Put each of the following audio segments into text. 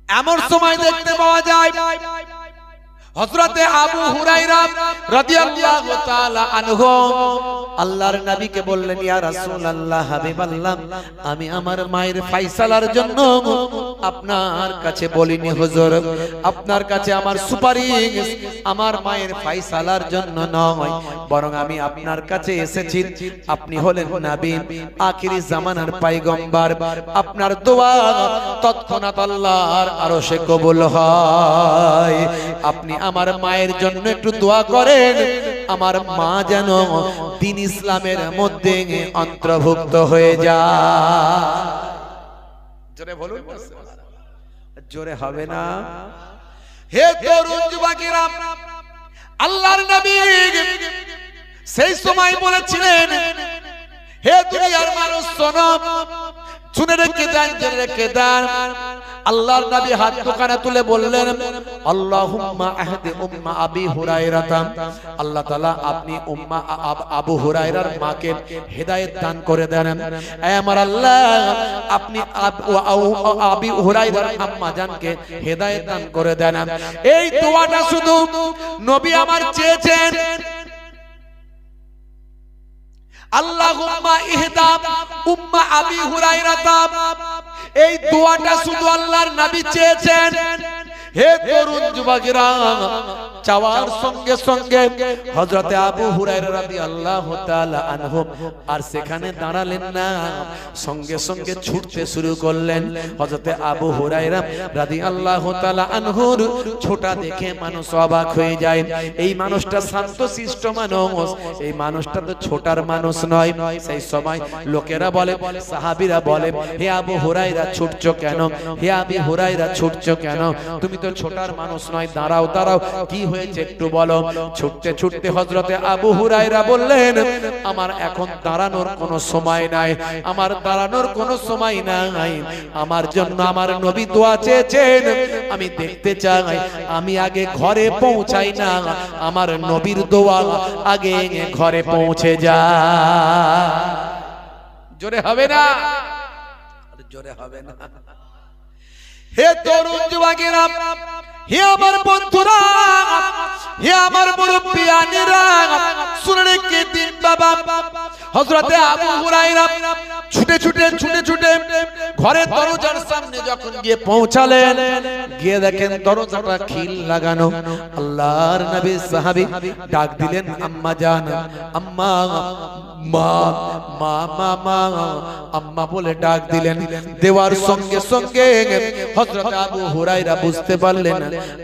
এমন সময় দেখতে পাওয়া যায় হযরতে আবু হুরায়রা রাদিয়াল্লাহু তাআলা আনহু আল্লাহর নবীকে বললেন, ইয়া রাসূলুল্লাহ, হাবিবাল্লাহ, আমি আমার মায়ের ফায়সালার জন্য আপনার কাছে বলিনি হুজুর, আপনার কাছে আমার সুপারিশ আমার মায়ের ফায়সালার জন্য নয়, বরং আমি আপনার কাছে এসেছি, আপনি হলেন নবী, আখিরি জামানার পয়গম্বর, আপনার দোয়া তৎক্ষণাৎ আল্লাহর আরশে কবুল হয়, আপনি আমার মায়ের জন্য একটু দোয়া করেন, আমার মা যেন দ্বীন ইসলামের মধ্যে অন্তর্ভুক্ত হয়ে যায়। জোরে বলুন, জোরে হবে না? হে তরুণ যুবকেরা, আল্লাহর নবী সেই সময় বলেছিলেন, হে দুনিয়ার মানুষ শোনো, শুনে রেখে দেন, জেনে রেখে দেন। আল্লাহর নবী হাত দুখানা তুলে বললেন, আল্লাহুম্মা আহদি উম্মা আবি হুরায়রা, আল্লাহ তাআলা আপনি উম্মা আবু হুরায়রার মাকে হেদায়েত দান করে দেন। হে আমার আল্লাহ, আপনি আবি হুরায়রার আম্মা জানকে হেদায়েত দান করে দেন। এই দোয়াটা শুধু নবী আমার চেয়েছেন, আল্লাহুম্মা ইহদা উম্মা আবি হুরায়রা, এই দোয়াটা শুধু আল্লাহর নবী চেয়েছেন। হে তরুণ যুবকেরা, চাওয়ার সঙ্গে সঙ্গে হযরতে আবু হুরায়রা রাদিয়াল্লাহু তাআলা আনহু আর সেখানে দাঁড়ালেন না, সঙ্গে সঙ্গে ছুটতে শুরু করলেন। হযরতে আবু হুরায়রা রাদিয়াল্লাহু তাআলা আনহুর ছোটা দেখে মানুষ অবাক হয়ে যায়। এই মানুষটা শান্তশিষ্ট মানুষ, এই মানুষটা তো ছোটার মানুষ নয়। সেই সময় লোকেরা বলে, সাহাবীরা বলে, হে আবু হুরায়রা ছুটছো কেন? হে আবু হুরায়রা ছুটছো কেন? তুমি তো ছোটার মানুষ নয়, দাঁড়াও দাঁড়াও, কি হয়েছে একটু বলো। ছুটতে ছুটতে হযরতে আবু হুরায়রা বললেন, আমার এখন দাঁড়ানোর কোনো সময় নাই, আমার দাঁড়ানোর কোনো সময় নাই, আমার জন্য আমার নবী দোয়া চেয়েছেন, আমি দেখতে চাই আমি আগে ঘরে পৌঁছাই না, আমার নবীর দোয়া আগে ঘরে পৌঁছে যায়। জোরে হবে না? জোরে হবে না? হে তরুণ যুবকেরা, হে আমার বন্ধুরা, হে আমার মুরব্বিয়ানেরা, শুনে রেখে দিন বাবা, হযরতে আবু হুরায়রা ছুটে ছুটে ছুটে ছুটে ঘরের দরজার সামনে যখন গিয়ে পৌঁছালেন, গিয়ে দেখেন দরজাটা খিল লাগানো। আল্লাহর নবী সাহাবী ডাক দিলেন, আম্মা জান, আম্মা, মা, মা, মা, মা, আম্মা বলে ডাক দিলেন। দেওয়ার সঙ্গে সঙ্গে হযরত আবু হুরায়রা বুঝতে পারলেন,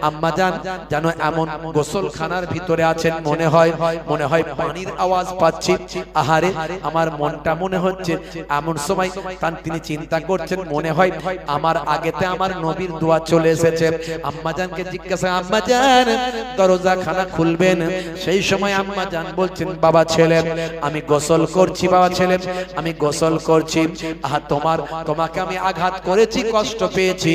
আম্মা জান যেন এমন গোসলখানার ভিতরে আছেন, মনে হয় পানির আওয়াজ পাচ্ছি। আহারে, আমার মনটা মনে হচ্ছে, এমন সময় তিনি চিন্তা করছেন, মনে হয় আমার আগেতে আমার নবীর দোয়া চলে এসেছে। আম্মা জানকে জিজ্ঞাসা, আম্মা জান দরজা খানা খুলবেন? সেই সময় আম্মা জান বলছেন, বাবা ছেলে, আমি গোসল করছি, বাবা ছেলে, আমি গোসল করছি। আহা, তোমাকে আমি আঘাত করেছি, কষ্ট পেয়েছি,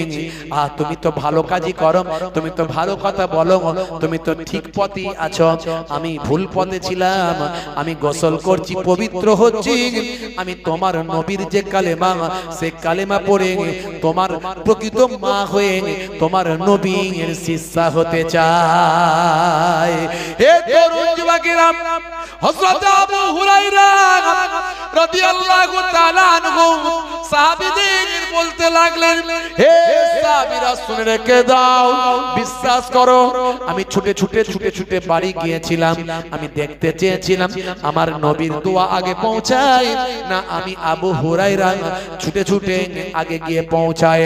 আহা, তুমি তো ভালো কাজই করো, তুমি তো ভালো কথা বলো, তুমি তো ঠিক পথে আছো, আমি ভুল পথে ছিলাম, আমি গোসল করছি, পবিত্র হচ্ছি, আমি তোমার নবীর যে কালেমা, সে কালেমা পড়ে তোমার প্রকৃত মা হয়ে তোমার নবীর শিষ্যা হতে চাই। হে তরুণ যুবকেরা, হযরত আবু হুরায়রা রাদিয়াল্লাহু তাআলা আনহু সাহাবীদের বলতে লাগলেন, হে সাহাবীরা শুনে রেখে দাও, বিশ্বাস করো, আমি ছুটে ছুটে ছুটে ছুটে বাড়ি গিয়েছিলাম, আমি দেখতে চেয়েছিলাম আমার নবীর দোয়া আগে পৌঁছায় না আমি আবু হুরায়রা ছুটে ছুটে আগে গিয়ে পৌঁছায়।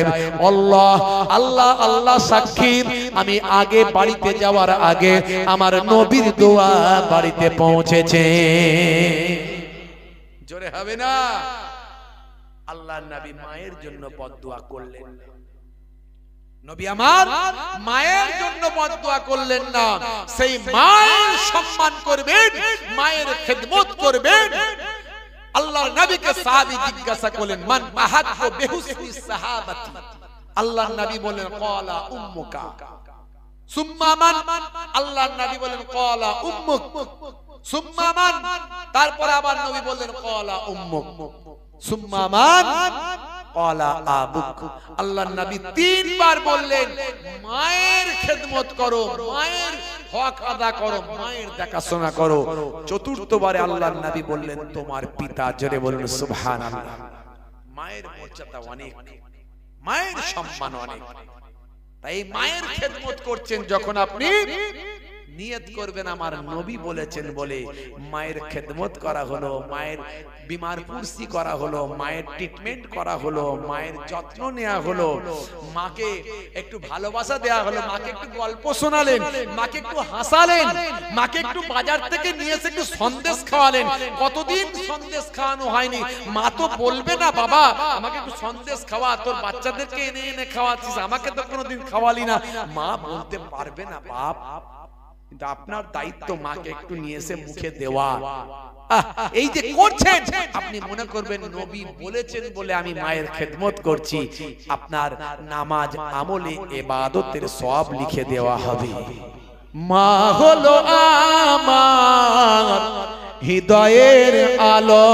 আল্লাহ আল্লাহ আল্লাহ সাক্ষী, আমি আগে বাড়িতে যাওয়ার আগে আমার নবীর দোয়া বাড়িতে পৌঁছেছে। জোরে হবে না? আল্লাহর নবী মায়ের জন্য বদদোয়া করলেন, নবী আমার মায়ের জন্য বদদোয়া করলেন না, সেই মায়ের সম্মান করবেন, মায়ের খেদমত করবেন। আল্লাহর নবীকে সাহাবী জিজ্ঞাসা করলেন, মান আহাক্কু বিহুসনি সাহাবাতি? আল্লাহর নবী বলেন, ক্বালা উম্মুকা। সুম্মা মান? আল্লাহর নবী বলেন, ক্বালা উম্মুক। সুম্মা মান? তারপর আবার নবী বললেন, ক্বালা উম্মুক। সুম্মা মান? ওয়ালা আবুক। আল্লাহর নবী তিনবার বললেন মায়ের খেদমত করো, মায়ের হক আদা করো, মায়ের দেখাশোনা করো। চতুর্থবারে আল্লাহর নবী বললেন তোমার পিতা। জোরে বলুন সুবহানাল্লাহ। মায়ের মর্যাদা অনেক, মায়ের সম্মান অনেক। তাই মায়ের খেদমত করছেন যখন আপনি নিয়ত করবেন আমার নবী বলেছেন বলে মায়ের খেদমত করা হলো, মায়ের বিমার পুরসি করা হলো, মায়ের ট্রিটমেন্ট করা হলো, মায়ের যত্ন নেওয়া হলো, মাকে একটু ভালোবাসা দেওয়া হলো, মাকে একটু গল্প শোনালেন, মাকে একটু হাসালেন, মাকে একটু বাজার থেকে নিয়ে এসে একটু সন্দেশ খাওয়ালেন। কতদিন সন্দেশ খাওয়ানো হয়নি। মা তো বলবে না বাবা আমাকে একটু সন্দেশ খাওয়া, তোর বাচ্চাদেরকে এনে এনে খাওয়াচ্ছিস, আমাকে তো কোনোদিন খাওয়ালি না। মা বলতে পারবে না বাপ, কিন্তু আপনার দায়িত্ব মাকে একটু নিয়ে এসে মুখে দেওয়া। এই যে করছেন আপনি মনে করবেন নবী বলেছেন বলে আমি মায়ের খেদমত করছি। আপনার নামাজ আমলে ইবাদতের সওয়াব লিখে দেওয়া হবে। মা হলো আমার হৃদয়ের আলো,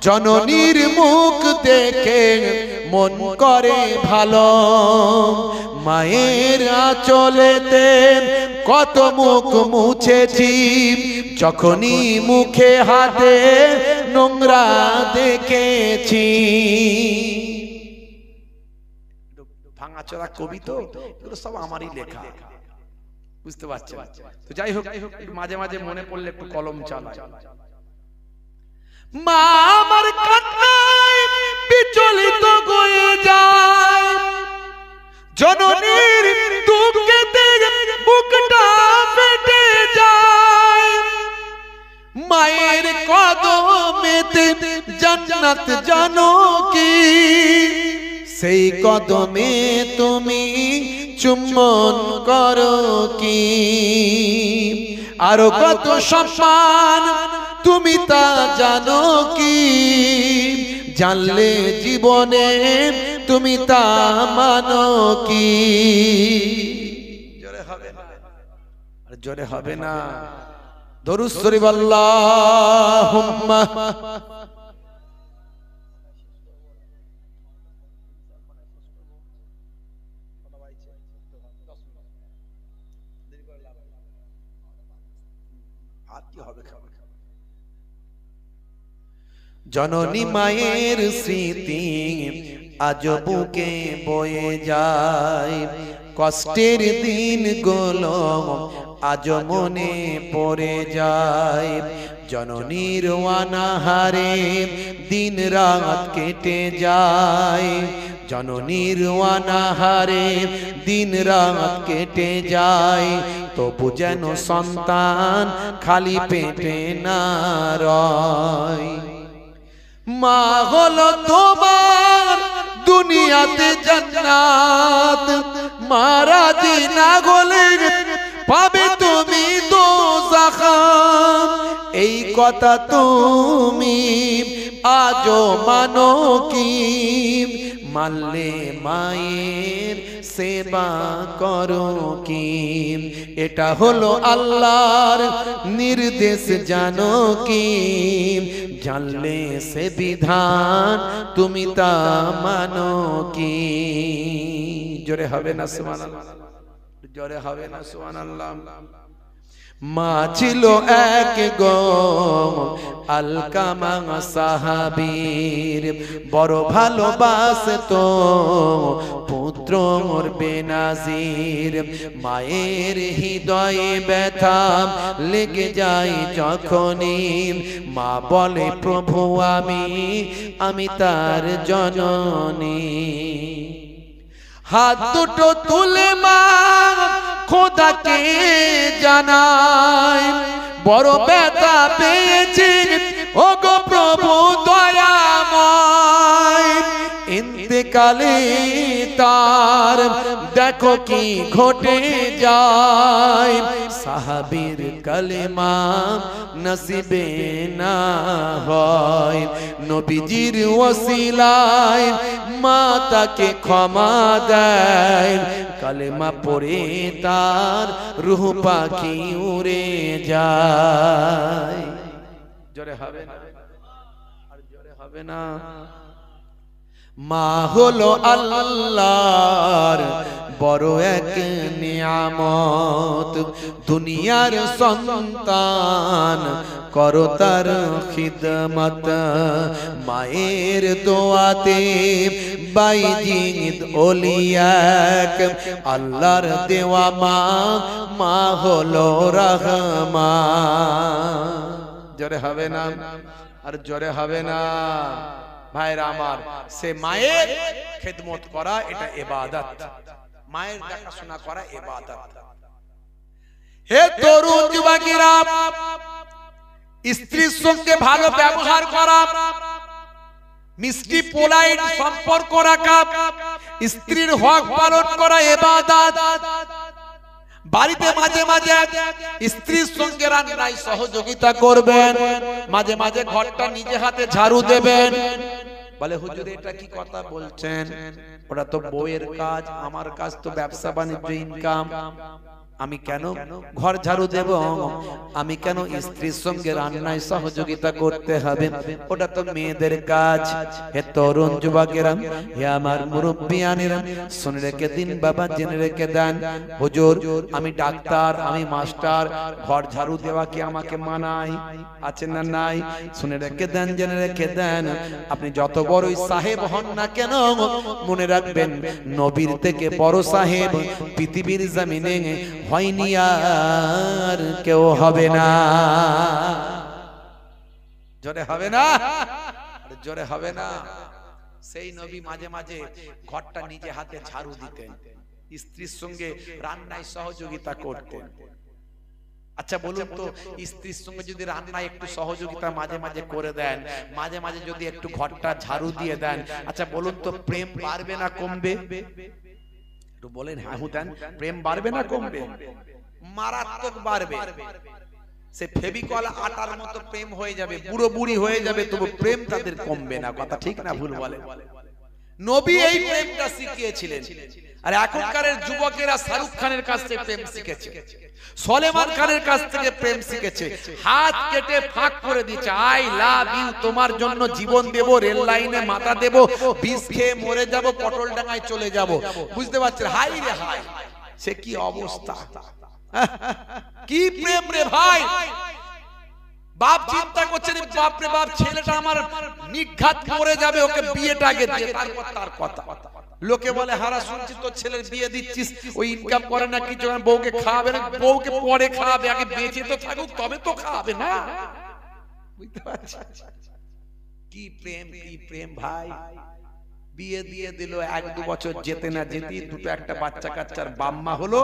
জননীর মুখ দেখে মন করে ভালো। মায়ের আঁচলেতে কত মুখ মুছেছি, যখনই মুখে হাতে নোংরা দেখেছি। ভাঙাচোরা কবি তো, এগুলো সব আমারই লেখা, বুঝতে পারছেন? তো যাই হোক, মাঝে মাঝে মনে পড়লে একটু কলম চালাই। মা আমার কান্নায় বিচলিত হয়ে যায়, জননীর দুঃখেতে বুকটা ফেটে যায়। মায়ের কদমেতে জান্নাত জানো কি, সেই কদমে তুমি চুম্বন করো কি। আরো কত সম্মান তুমি তা জানো কি, জানলে জীবনে তুমি তা মানো কি। জোরে হবে না, আর জোরে হবে না। দরুদ শরীফ আল্লাহুম্মা। জননী মায়ের স্মৃতি আজ বুকে বয়ে যায়, কষ্টের দিনগুলো আজ মনে পড়ে যায়। জননীর অনাহারে দিন রাত কেটে যায়, জননীর অনাহারে দিন রাত কেটে যায়। তবু যেন সন্তান খালি পেটে না রয়। মা হলো তোমার দুনিয়াতে জান্নাত, মারা দিনা গলে পাবে তুমি দোজখ। এই কথা তুমি আজও মানো কি, মানলে মায়ের সেবা করো কি। এটা হলো আল্লাহর নির্দেশ জানো কি, জানলে সে বিধান তুমি তা মানো কি। জোরে হবে না সুবহানাল্লাহ, জোরে হবে না সুবহানাল্লাহ। মা ছিল এক গো আলকামা সাহাবীর, বড় ভালোবাসতো পুত্র মোর বেনাজির। মায়ের হৃদয়ে ব্যথা লেগে যায় যখনই, মা বলে প্রভু আমি তার জননী। হাত দুটো তুলে মা খোদাকে জানায়, বড় ব্যথা পেয়েছি ওগো প্রভু দয়াময়। ইন্তেকালে তার দেখো কি ঘটে যায়, সাহাবীর কালেমা নসিবে না হয়। নবীজির ওসিলায় মা তাকে ক্ষমা দেয়, কালেমা পড়ে তার রূহ পাখি উড়ে যায়। জোরে হবে না, আর জোরে হবে না। মা হলো আল্লাহর বড় এক নিয়ামত, দুনিয়ার সন্তান করো তার খিদমত, মায়ের দোয়াতে বাইজিদ ওলিয়াক, আল্লাহর দেওয়া মা, মা হলো রহমান। জোরে হবে না? আর জোরে হবে না? ভাইরা আমার, সে মায়ের খেদমত করা এটা ইবাদত, মায়ের দেখাশোনা করা ইবাদত। হে তরুণ যুবকেরা, স্ত্রীর সঙ্গে ভালো ব্যবহার করা, মিষ্টি পোলাইট সম্পর্ক রাখা, স্ত্রীর হক পালন করা ইবাদত। বাড়িতে মাঝে মাঝে স্ত্রীর সঙ্গে রান্নায় সহযোগিতা করবেন, মাঝে মাঝে ঘরটা নিজে হাতে ঝাড়ু দেবেন। বলে হুজুর এটা কি কথা বলছেন, ওটা তো বউয়ের কাজ, আমার কাজ তো ব্যবসা বাণিজ্য ইনকাম, আমি কেন ঘর ঝাড়ু দেব, আমি কেন স্ত্রীর সঙ্গে রান্নায় সহযোগিতা করতে হবে, ওটা তো মেয়েদের কাজ। হে তরুণ যুবকেরা, হে আমার মুরব্বিয়ানেরা, শুনে রেখে দিন বাবা, জেনে রেখে দেন। হুজুর আমি ডাক্তার, আমি মাস্টার, ঘর ঝাড়ু দেওয়া কি আমাকে মানায়? আছে না নাই? শুনে রেখে দেন, জেনে রেখে দেন। আপনি যত বড়ই সাহেব হন না কেন, মনে রাখবেন নবীর থেকে বড় সাহেব পৃথিবীর জমিনে হয়নি, আর কেউ হবে না। জোরে হবে না? জোরে হবে না? সেই নবী মাঝে মাঝে ঘরটা নিজে হাতে ঝাড়ু দিতেন, স্ত্রীর সঙ্গে রান্নায় সহযোগিতা করতেন। আচ্ছা বলুন তো, স্ত্রীর সঙ্গে যদি রান্নায় একটু সহযোগিতা মাঝে মাঝে করে দেন, মাঝে মাঝে যদি একটু ঘরটা ঝাড়ু দিয়ে দেন, আচ্ছা বলুন তো প্রেম বাড়বে না কমবে? বলেন হ্যাঁ দেন, প্রেম বাড়বে না কমবে? মারাত্মক বাড়বে। সে ফেভিকল আটার মতো প্রেম হয়ে যাবে, বুড়ো বুড়ি হয়ে যাবে, তবু প্রেম তাদের কমবে না। কথা ঠিক না ভুল বলে? নবী এই প্রেমটা শিখিয়েছিলেন। আর এখনকার যুবকেরা শাহরুখ খানের কাছ থেকে প্রেম শিখেছে, সলেমান খানের কাছ থেকে প্রেম শিখেছে, হাত কেটে ফাঁক করে দিচ্ছে, আই লাভ ইউ, তোমার জন্য জীবন দেব, রেল লাইনে মাথা দেব, বিষ খেয়ে মরে যাব, পটল ডাঙায় চলে যাব। বুঝতে পারছেন? হাই রে হাই, সে কি অবস্থা, কি প্রেম রে ভাই! বাপ চিন্তা করছেন, বাপ রে বাপ, ছেলেটা আমার নিঘাত মরে যাবে, ওকে বিয়েটা আগে দিয়ে তারপর তার কথা। লোকে বলে হারা শুনছি তোর ছেলের বিয়ে দিচ্ছিস, ওই ইনকাম করে না কিছু, বউকে খাওয়াবে না, বউকে পরে খাওয়াবে, আগে বেঁচে তো থাকুক তবে তো খাওয়াবে না। বুঝতে পারছেন? কি প্রেম, কি প্রেম ভাই! বিয়ে দিয়ে দিল, 1-2 বছর যেতে না যেতে দুটো একটা বাচ্চা কাচ্চার বাম্মা হলো,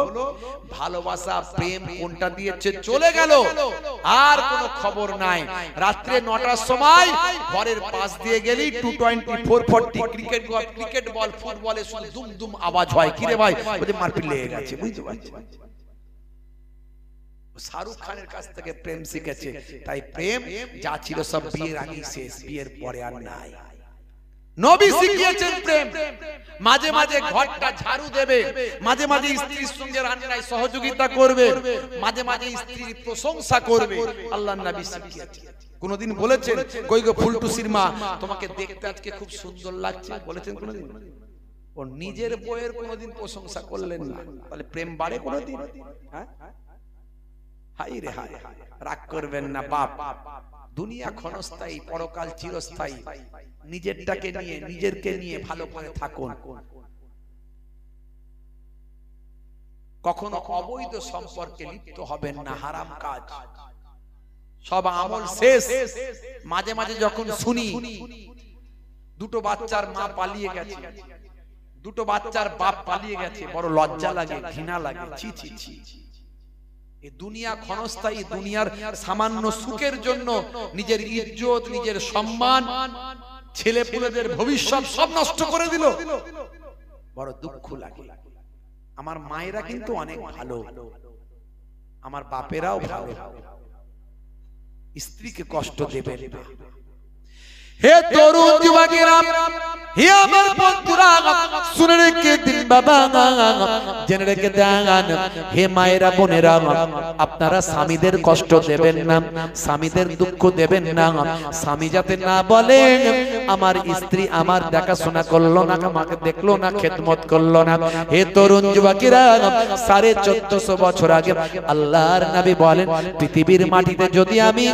ভালোবাসা প্রেম কোনটা দিয়েছে চলে গেল, আর কোনো খবর নাই। রাত্রে 9টার সময় ঘরের পাশ দিয়ে গেলি 220 440 ক্রিকেট বল ফুটবলে শুধু দুম দুম আওয়াজ হয়। কিরে ভাই, ওদের মারপিট লেগে গেছে। বুঝতে পারছি, শাহরুখ খানের কাছ থেকে প্রেম শিখেছে। তাই প্রেম যা ছিল সব বিয়ের আগেই শেষ, বিয়ের পরে আর নাই। নবী শিখিয়েছেন প্রেম, মাঝে মাঝে ঘরটা ঝাড়ু দেবে, মাঝে মাঝে স্ত্রীর সঙ্গে রান্নায় সহযোগিতা করবে, মাঝে মাঝে স্ত্রীর প্রশংসা করবে। আল্লাহর নবী শিখিয়েছেন। কোনদিন বলেছেন কই গো ফুলটুসির মা, তোমাকে দেখতে আজকে খুব সুন্দর লাগছে? বলেছেন কোনদিন? ও নিজের বউয়ের কোনদিন প্রশংসা করলেন না, তাহলে প্রেম বাড়ে কোনদিন? হ্যাঁ, হাই রে হাই, রাগ করবেন না বাপ। দুনিয়া ক্ষণস্থায়ী, পরকাল চিরস্থায়ী। নিজেরটাকে নিয়ে, নিজেরকে নিয়ে ভালো করে থাকুন। কখনো অবৈধ সম্পর্কে লিপ্ত হবেন না, হারাম কাজ। সব আমল শেষ। মাঝে মাঝে যখন শুনি দুটো বাচ্চার মা পালিয়ে গেছে, দুটো বাচ্চার বাপ পালিয়ে গেছে, বড় লজ্জা লাগে, ঘৃণা লাগে। ছি ছি ছি, এই দুনিয়া ক্ষণস্থায়ী। দুনিয়ার সামান্য সুখের জন্য নিজের ইজ্জত, নিজের সম্মান, ছেলে পুলেদের ভবিষ্যৎ সব নষ্ট করে দিল, বড় দুঃখ লাগে। আমার মায়েরা কিন্তু অনেক ভালো, আমার বাপেরাও ভালো, স্ত্রীকে কষ্ট দেবেন না। হে তরুণ যুবকেরা, হে আমার বন্ধুরা শুনে রেখে দিন বাবা, জেনে রেখে দেন হে মায়েরা বোনেরা, আপনারা স্বামীদের কষ্ট দেবেন না, স্বামীদের দুঃখ দেবেন না। স্বামী যাতে না বলে আমার স্ত্রী আমার দেখাশোনা করলো না, আমাকে দেখলো না, খেদমত করলো না। হে তরুণ যুবকেরা, 1450 বছর আগে আল্লাহর নবী বলেন পৃথিবীর মাটিতে যদি আমি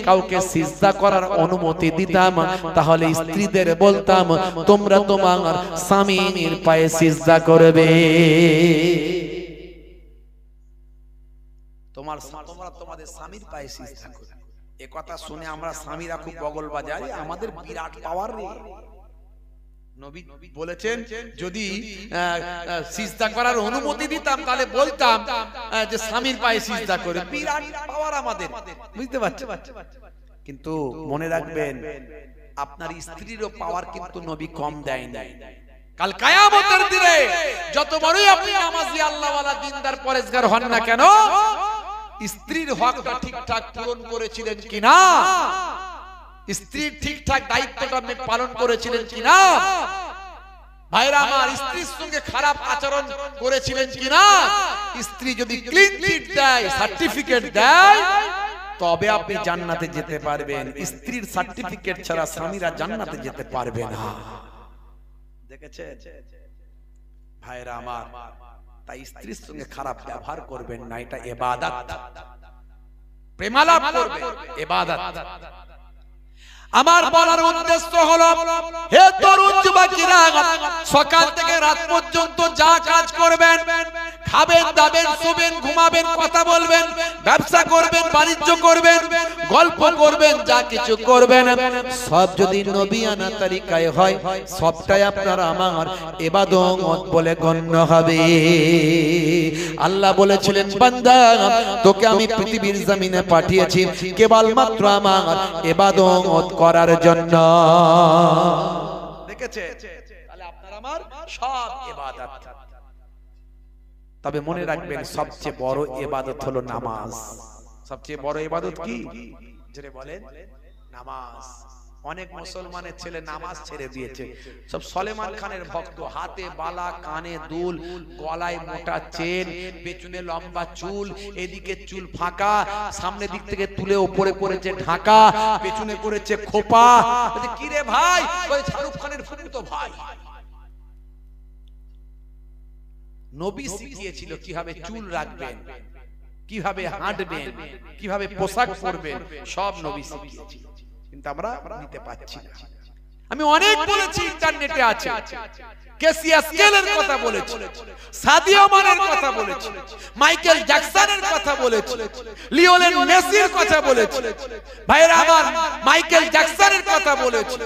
কাউকে সিজদা করার অনুমতি দিতাম তাহলে স্ত্রীদের বলতাম তোমরা তোমার স্বামীর পায়ে সিজদা করবে। তোমরা তোমাদের স্বামীর পায়ে সিজদা করবে। এ কথা শুনে আমরা স্বামীরা খুব বগল বাজাই, আমাদের বিরাট পাওয়ার রে। নবী বলেছেন যদি সিজদা করার অনুমতি দিতাম তাহলে বলতাম যে স্বামীর পায়ে সিজদা করে, বিরাট পাওয়ার আমাদের, বুঝতে পারছেন? কিন্তু মনে রাখবেন আপনার স্ত্রীরও পাওয়ার কিন্তু নবী কম দেয় নাই। কাল কিয়ামতের দিনে যত বড়ই আপনি নামাজি আল্লাহওয়ালা দিনদার পরেজগার হন না কেন, স্ত্রীর হকটা ঠিকঠাক পূরণ করেছিলেন কিনা, স্ত্রীর ঠিকঠাক দায়িত্বটা পালন করেছিলেন কিনা, ভাইরা আমার স্ত্রীর সঙ্গে খারাপ আচরণ করেছিলেন কিনা, স্ত্রী যদি ক্লিন চিট দেয়, সার্টিফিকেট দেয়, তবে আপনি জান্নাতে যেতে পারবেন। স্ত্রীর সার্টিফিকেট ছাড়া স্বামীরা জান্নাতে যেতে পারবে না। দেখেছেন ভাইরা আমার? তাই স্ত্রীর সঙ্গে খারাপ ব্যবহার করবেন না, এটা ইবাদত, প্রেমালাপ করবেন, ইবাদত। আমার বলার উদ্দেশ্য হলো হে তরুণ যুবকেরা, সকাল থেকে রাত পর্যন্ত যা কাজ করবেন, খাবেন দাবেন শুবেন ঘুমাবেন কথা বলবেন ব্যবসা করবেন বাণিজ্য করবেন গল্প করবেন যা কিছু করবেন সব যদি নবিয়ানা তরিকায় হয় সবটাই আপনার আমার ইবাদত বলে গণ্য হবে। আল্লাহ বলেছিলেন বান্দা তোকে আমি পৃথিবীর জমিনে পাঠিয়েছি কেবলমাত্র আমার ইবাদত করার জন্য। দেখেছে তাহলে আপনার আমার সব ইবাদত। তবে মনে রাখবেন সবচেয়ে বড় ইবাদত হলো নামাজ। সবচেয়ে বড় ইবাদত কি জেনে বলেন? নামাজ। অনেক মুসলমানের ছেলে নামাজ ছেড়ে দিয়েছে, সব সলেমান খানের ভক্ত, হাতে বালা কানে দুল গলায় মোটা চেন পেছনে লম্বা চুল এদিকে চুল ফাঁকা সামনে দিক থেকে তুলে উপরে করেছে ঢাকা পেছনে করেছে খোপা। কি রে ভাই? শাহরুখ খানের ফুটো ভাই। নবী শিখিয়েছিল কিভাবে চুল রাখবেন, কিভাবে হাঁটবেন, কিভাবে পোশাক পরবেন, সব নবী শিখিয়েছিল, কিন্তু আমরা নিতে পারছি না। আমি অনেক বলেছি, ইন্টারনেটে আছে, কেসিয়া স্কেলের কথা বলেছি, সাদিয়া মানের কথা বলেছি, মাইকেল জ্যাকসনের কথা বলেছি, লিওনেল মেসির কথা বলেছি, ভাইরা আমার মাইকেল জ্যাকসনের কথা বলেছি,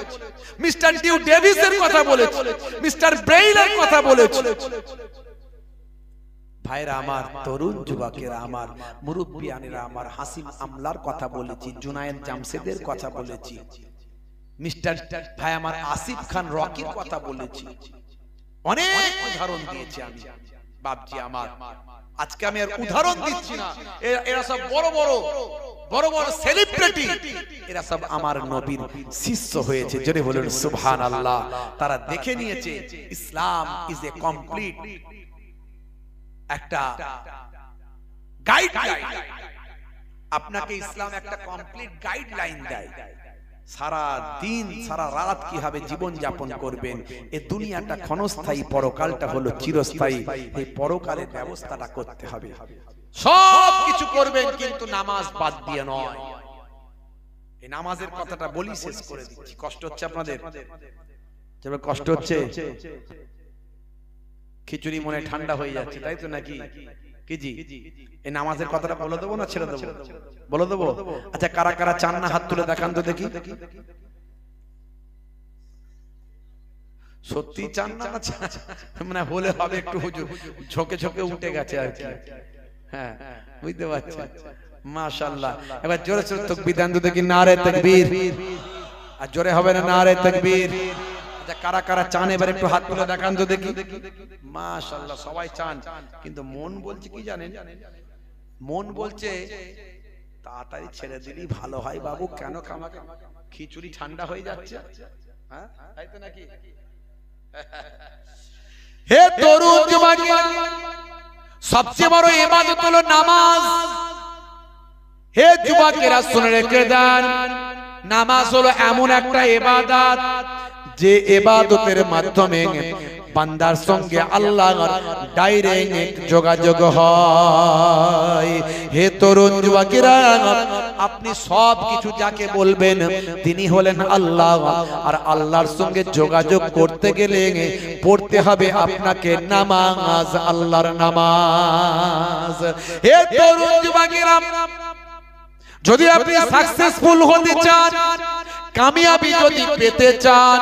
মিস্টার ডিউ ডেভিসের কথা বলেছি, মিস্টার ব্রেইলের কথা বলেছি। ভাইরা আমার তরুণ যুবকেরা আমার মুরব্বিয়ানেরা আমার হাসিম আমলার কথা বলেছি, জুনায়েদ জামশেদের কথা বলেছি, মিস্টার ভাই আমার আসিফ খান রকির কথা বলেছি, অনেক উদাহরণ দিয়েছি আমি বাপজি আমার। আজকে আমি আর উদাহরণ দিচ্ছি না, এরা সব বড় বড় বড় বড় সেলিব্রিটি, এরা সব আমার নবীর শিষ্য হয়েছে। জোরে বলুন সুবহানাল্লাহ। তারা দেখে নিয়েছে ইসলাম ইজ এ কমপ্লিট একটা গাইডলাইন। আপনাকে ইসলাম একটা কমপ্লিট গাইডলাইন দেয়, সারা দিন সারা রাত কিভাবে জীবন যাপন করবেন। এই দুনিয়াটা ক্ষণস্থায়ী, পরকালটা হলো চিরস্থায়ী। এই পরকালের ব্যবস্থাটা করতে হবে। সব কিছু করবেন কিন্তু নামাজ বাদ দিয়ে নয়। এই নামাজের কথাটা বলি শেষ করে দিচ্ছি। কষ্ট হচ্ছে আপনাদের? যেমন কষ্ট হচ্ছে, খিচুড়ি মনে ঠান্ডা হয়ে যাচ্ছে, তাই তো নাকি? কি জি এই নামাজের কথাটা বলে দেবো না ছেড়ে দেবো? বলে দেবো। আচ্ছা কারা কারা চান না হাত তুলে দেখান তো দেখি। সত্যি চান না? মানে হলে হবে একটু ঝোঁকে ঝোঁকে উঠে গেছে আর কি। হ্যাঁ বুঝতে পারছি। মাশাআল্লাহ। এবার জোরে জোরে তাকবীর দেন তো দেখি, নারে তাকবীর। আর জোরে হবে না নারে তাকবীর। আচ্ছা কারা কারা চান এবার একটু হাত তুলে দেখান তো দেখি। মাশাআল্লাহ সবাই চান, কিন্তু মন বলছে কি জানেন? মন বলছে তাড়াতাড়ি ছেড়ে দিলেই ভালো হয় বাবু, কেন আমাকে খিচুড়ি ঠান্ডা হয়ে যাচ্ছে। হ্যাঁ তাই তো নাকি? হে তরুণ যুবকেরা, সবচেয়ে বড় ইবাদত হলো নামাজ। হে যুবকেরা শুনে রেখে দেন, নামাজ হলো এমন একটা ইবাদত যে ইবাদতের মাধ্যমে বান্দার সঙ্গে আল্লাহর ডাইরেক্ট যোগাযোগ হয়। হে তরুণ যুবকেরা, আপনি সব কিছু যাকে বলবেন তিনি হলেন আল্লাহ, আর আল্লাহর সঙ্গে যোগাযোগ করতে গেলে পড়তে হবে আপনাকে নামাজ, আল্লাহর নামাজ। হে তরুণ যুবকেরা, যদি আপনি সাকসেসফুল হতে চান, কামিয়াবি যদি পেতে চান,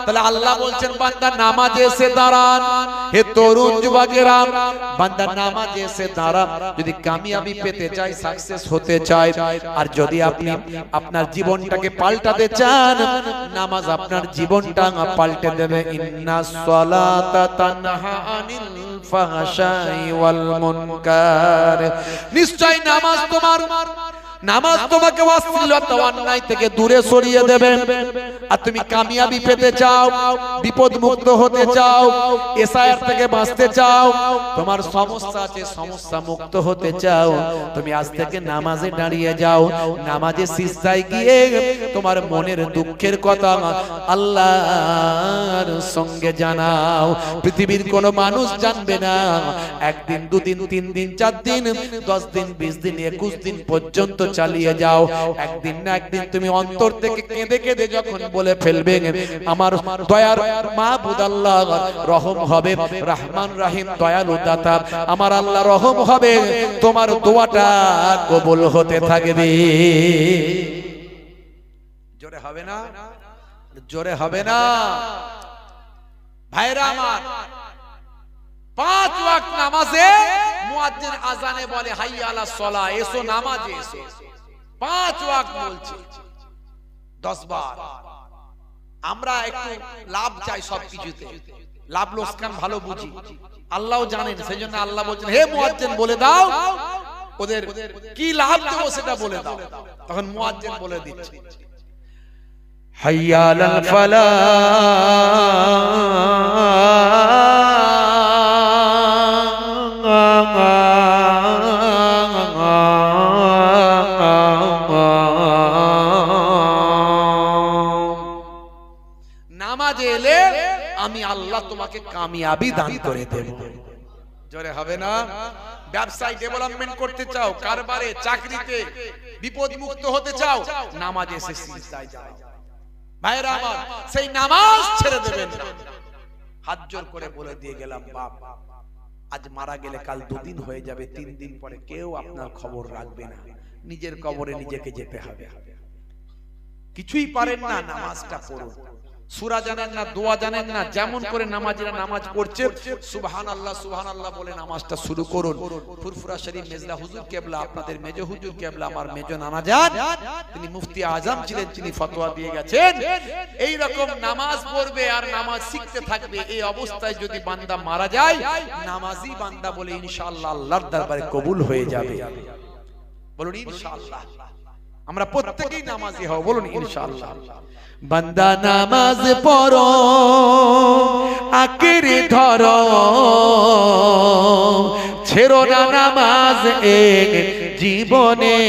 তাহলে আল্লাহ বলছেন বান্দা নামাজে এসে দাঁড়ান। হে তরুণ যুবকেরা, বান্দা নামাজে এসে দাঁড়ান যদি কামিয়াবি পেতে চায়, সাকসেস হতে চায়। আর যদি আপনি আপনার জীবনটাকে পাল্টাতে চান, নামাজ আপনার জীবনটা পাল্টে দেবে। ইন্নাস সালাতা তানহা আনিল ফাহশাই ওয়াল মুনকার। নিশ্চয় নামাজ তোমাকে অশ্লীলতা অন্যায় থেকে দূরে সরিয়ে দেবে। আর তুমি কামিয়াবি পেতে চাও, বিপদ মুক্ত হতে চাও, এসআইআর থেকে বাঁচতে চাও, তোমার সমস্যা আছে, সমস্যা মুক্ত হতে চাও, তুমি আজ থেকে নামাজে দাঁড়িয়ে যাও। নামাজে সিজদায় গিয়ে তোমার মনের দুঃখের কথা আল্লাহর সঙ্গে জানাও। পৃথিবীর কোনো মানুষ জানবে না। একদিন, দুদিন, 3 দিন, 4 দিন, 10 দিন, 20 দিন, 21 দিন পর্যন্ত চালিয়ে যাও। একদিন না একদিন তুমি অন্তর থেকে কেঁদে কেঁদে যখন বলে ফেলবে আমার দয়ার মাবুদ আল্লাহ রহম হবে, রহমান রহিম দয়ালু দাতা আমার আল্লাহ রহম হবে, তোমার দোয়াটা কবুল হতে থাকবে। জোরে হবে না? জোরে হবে না? ভাইরা আমার, 5 ওয়াক্ত নামাজে মুয়াজ্জিন আজানে বলে হাইয়া আলাস সালাহ, এসো নামাজে এসো। 5 ওয়াক্ত বলছে 10 বার। আমরা একটু লাভ চাই সবকিছুতে, লাভ লোকসান ভালো বুঝি, আল্লাহও জানেন। সেজন্য আল্লাহ বলছেন হে মুয়াজ্জিন বলে দাও ওদের কি লাভ দেবো সেটা বলে দাও। তখন মুয়াজ্জিন বলে দিচ্ছে হাইয়া আলাল ফালাহ, নামাজে এলে আমি আল্লাহ তোমাকে কামিয়াবি দান করে দেব। জোরে হবে না? ব্যবসায় ডেভেলপমেন্ট করতে চাও, কারবারে, চাকরিতে বিপদ মুক্ত হতে চাও, নামাজে এসে সিজদায় যাও। ভাইরা আমার, সেই নামাজ ছেড়ে দেবেন না। হাত জোর করে বলে দিয়ে গেলাম, বাপ আজ মারা গেলে কাল 2 দিন হয়ে যাবে, 3 দিন পরে কেউ আপনার খবর রাখবে না। নিজের কবরে নিজেকে যেতে হবে। কিছুই পারেন না, নামাজটা পড়ুন। সূরা জানেন না, দোয়া জানেন না, যেমন করে নামাজিরা নামাজ পড়ছে সুবহানাল্লাহ সুবহানাল্লাহ বলে নামাজটা শুরু করুন। ফুরফুরা শরীফ মেজলা হুজুর কেবলা, আপনাদের মেজ হুজুর কেবলা, আমার মেজ নানা যান, তিনি মুফতি আজম ছিলেন, তিনি ফতোয়া দিয়ে গেছেন এই রকম নামাজ পড়বে আর নামাজ শিখতে থাকবে। এই অবস্থায় যদি বান্দা মারা যায়, নামাজি বান্দা বলে ইনশাআল্লাহ আল্লাহর দরবারে কবুল হয়ে যাবে। বলুন ইনশাআল্লাহ। আমরা প্রত্যেকেই নামাজি হব, বলুন ইনশাআল্লাহ। বান্দা নামাজ পড়ো, আঁকড়ে ধরো, ছেড়ো না নামাজ এক জীবনে,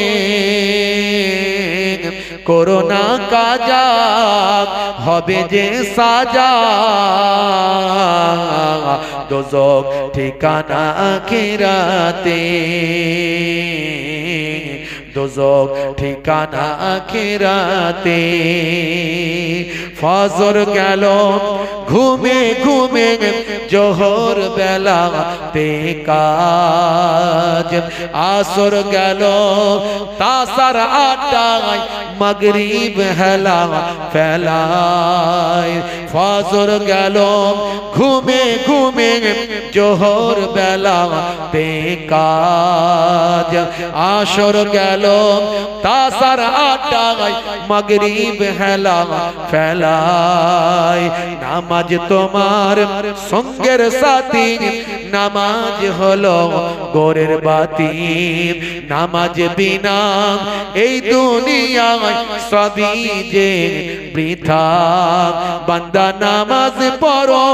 করো না কাজা হবে যে সাজা, দোজখ ঠিকানা আখিরাতে, দোজখ ঠিকানা আখিরাতে। ফজর গেল ঘুমে ঘুমে, জোহর বেলা কাজ, আসর গেল তাসার আড্ডায়, মাগরিব হেলা ফেলায়। ফজর গেল ঘুমে ঘুমে, জোহর বেলা কাজ, আসর গেল তাসার আড্ডায়, মাগরিব হেলা ফেলায়। নামাজ নামাজ তোমার সঙ্গের সাথী, নামাজ হলো গোরের বাতি, নামাজ বিনা এই দুনিয়ায় সবই যে বৃথা। বান্দা নামাজ পড়ো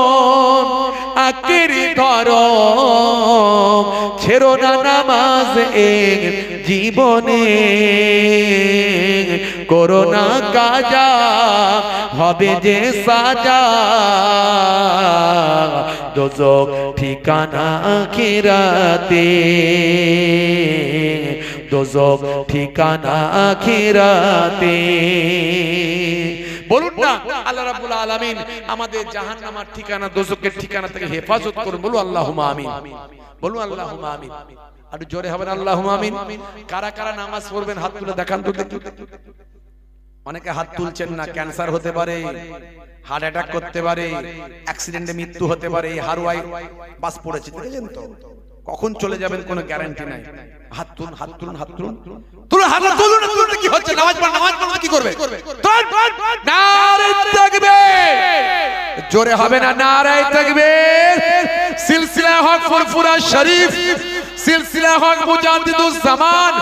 আকিরি ধরো, ছেড়ো না নামাজ এক জীবনে, করো না কাজা হবে যে সাজা, দোজখ ঠিকানা আখিরাতে, দোজখ ঠিকানা আখিরাতে। বলুন না আল্লাহ রাব্বুল আলামিন আমাদের জাহান্নামের ঠিকানা দোজখের ঠিকানা থেকে হেফাজত করুন। বলুন আল্লাহুম্মা আমিন, বলুন আল্লাহুম্মা আমিন। আর জোরে হবে আল্লাহুম্মা আমিন। কারা কারা নামাজ পড়বেন হাত তুলে দেখান তো দেখি। অনেকে হাত তুলছেন না, ক্যান্সার হতে পারে, হার্ট অ্যাটাক করতে পারে, অ্যাক্সিডেন্টে মৃত্যু হতে পারে, হারুয়াই বাস পড়েছে, দেখেছেন তো কখন চলে যাবেন কোনো গ্যারান্টি নাই। হাত তুলুন, হাত তুলুন, হাত তুলুন, তুলুন, হাত তুলুন, তুলুন। কি হচ্ছে? নামাজ পড়, নামাজ পড় কি করবে? নারে তাকবীর, জোরে হবে না নারে তাকবীর। সিলসিলা হক ফুরফুরা শরীফ, সিলসিলা হক মুজাদ্দিদুজ জামান,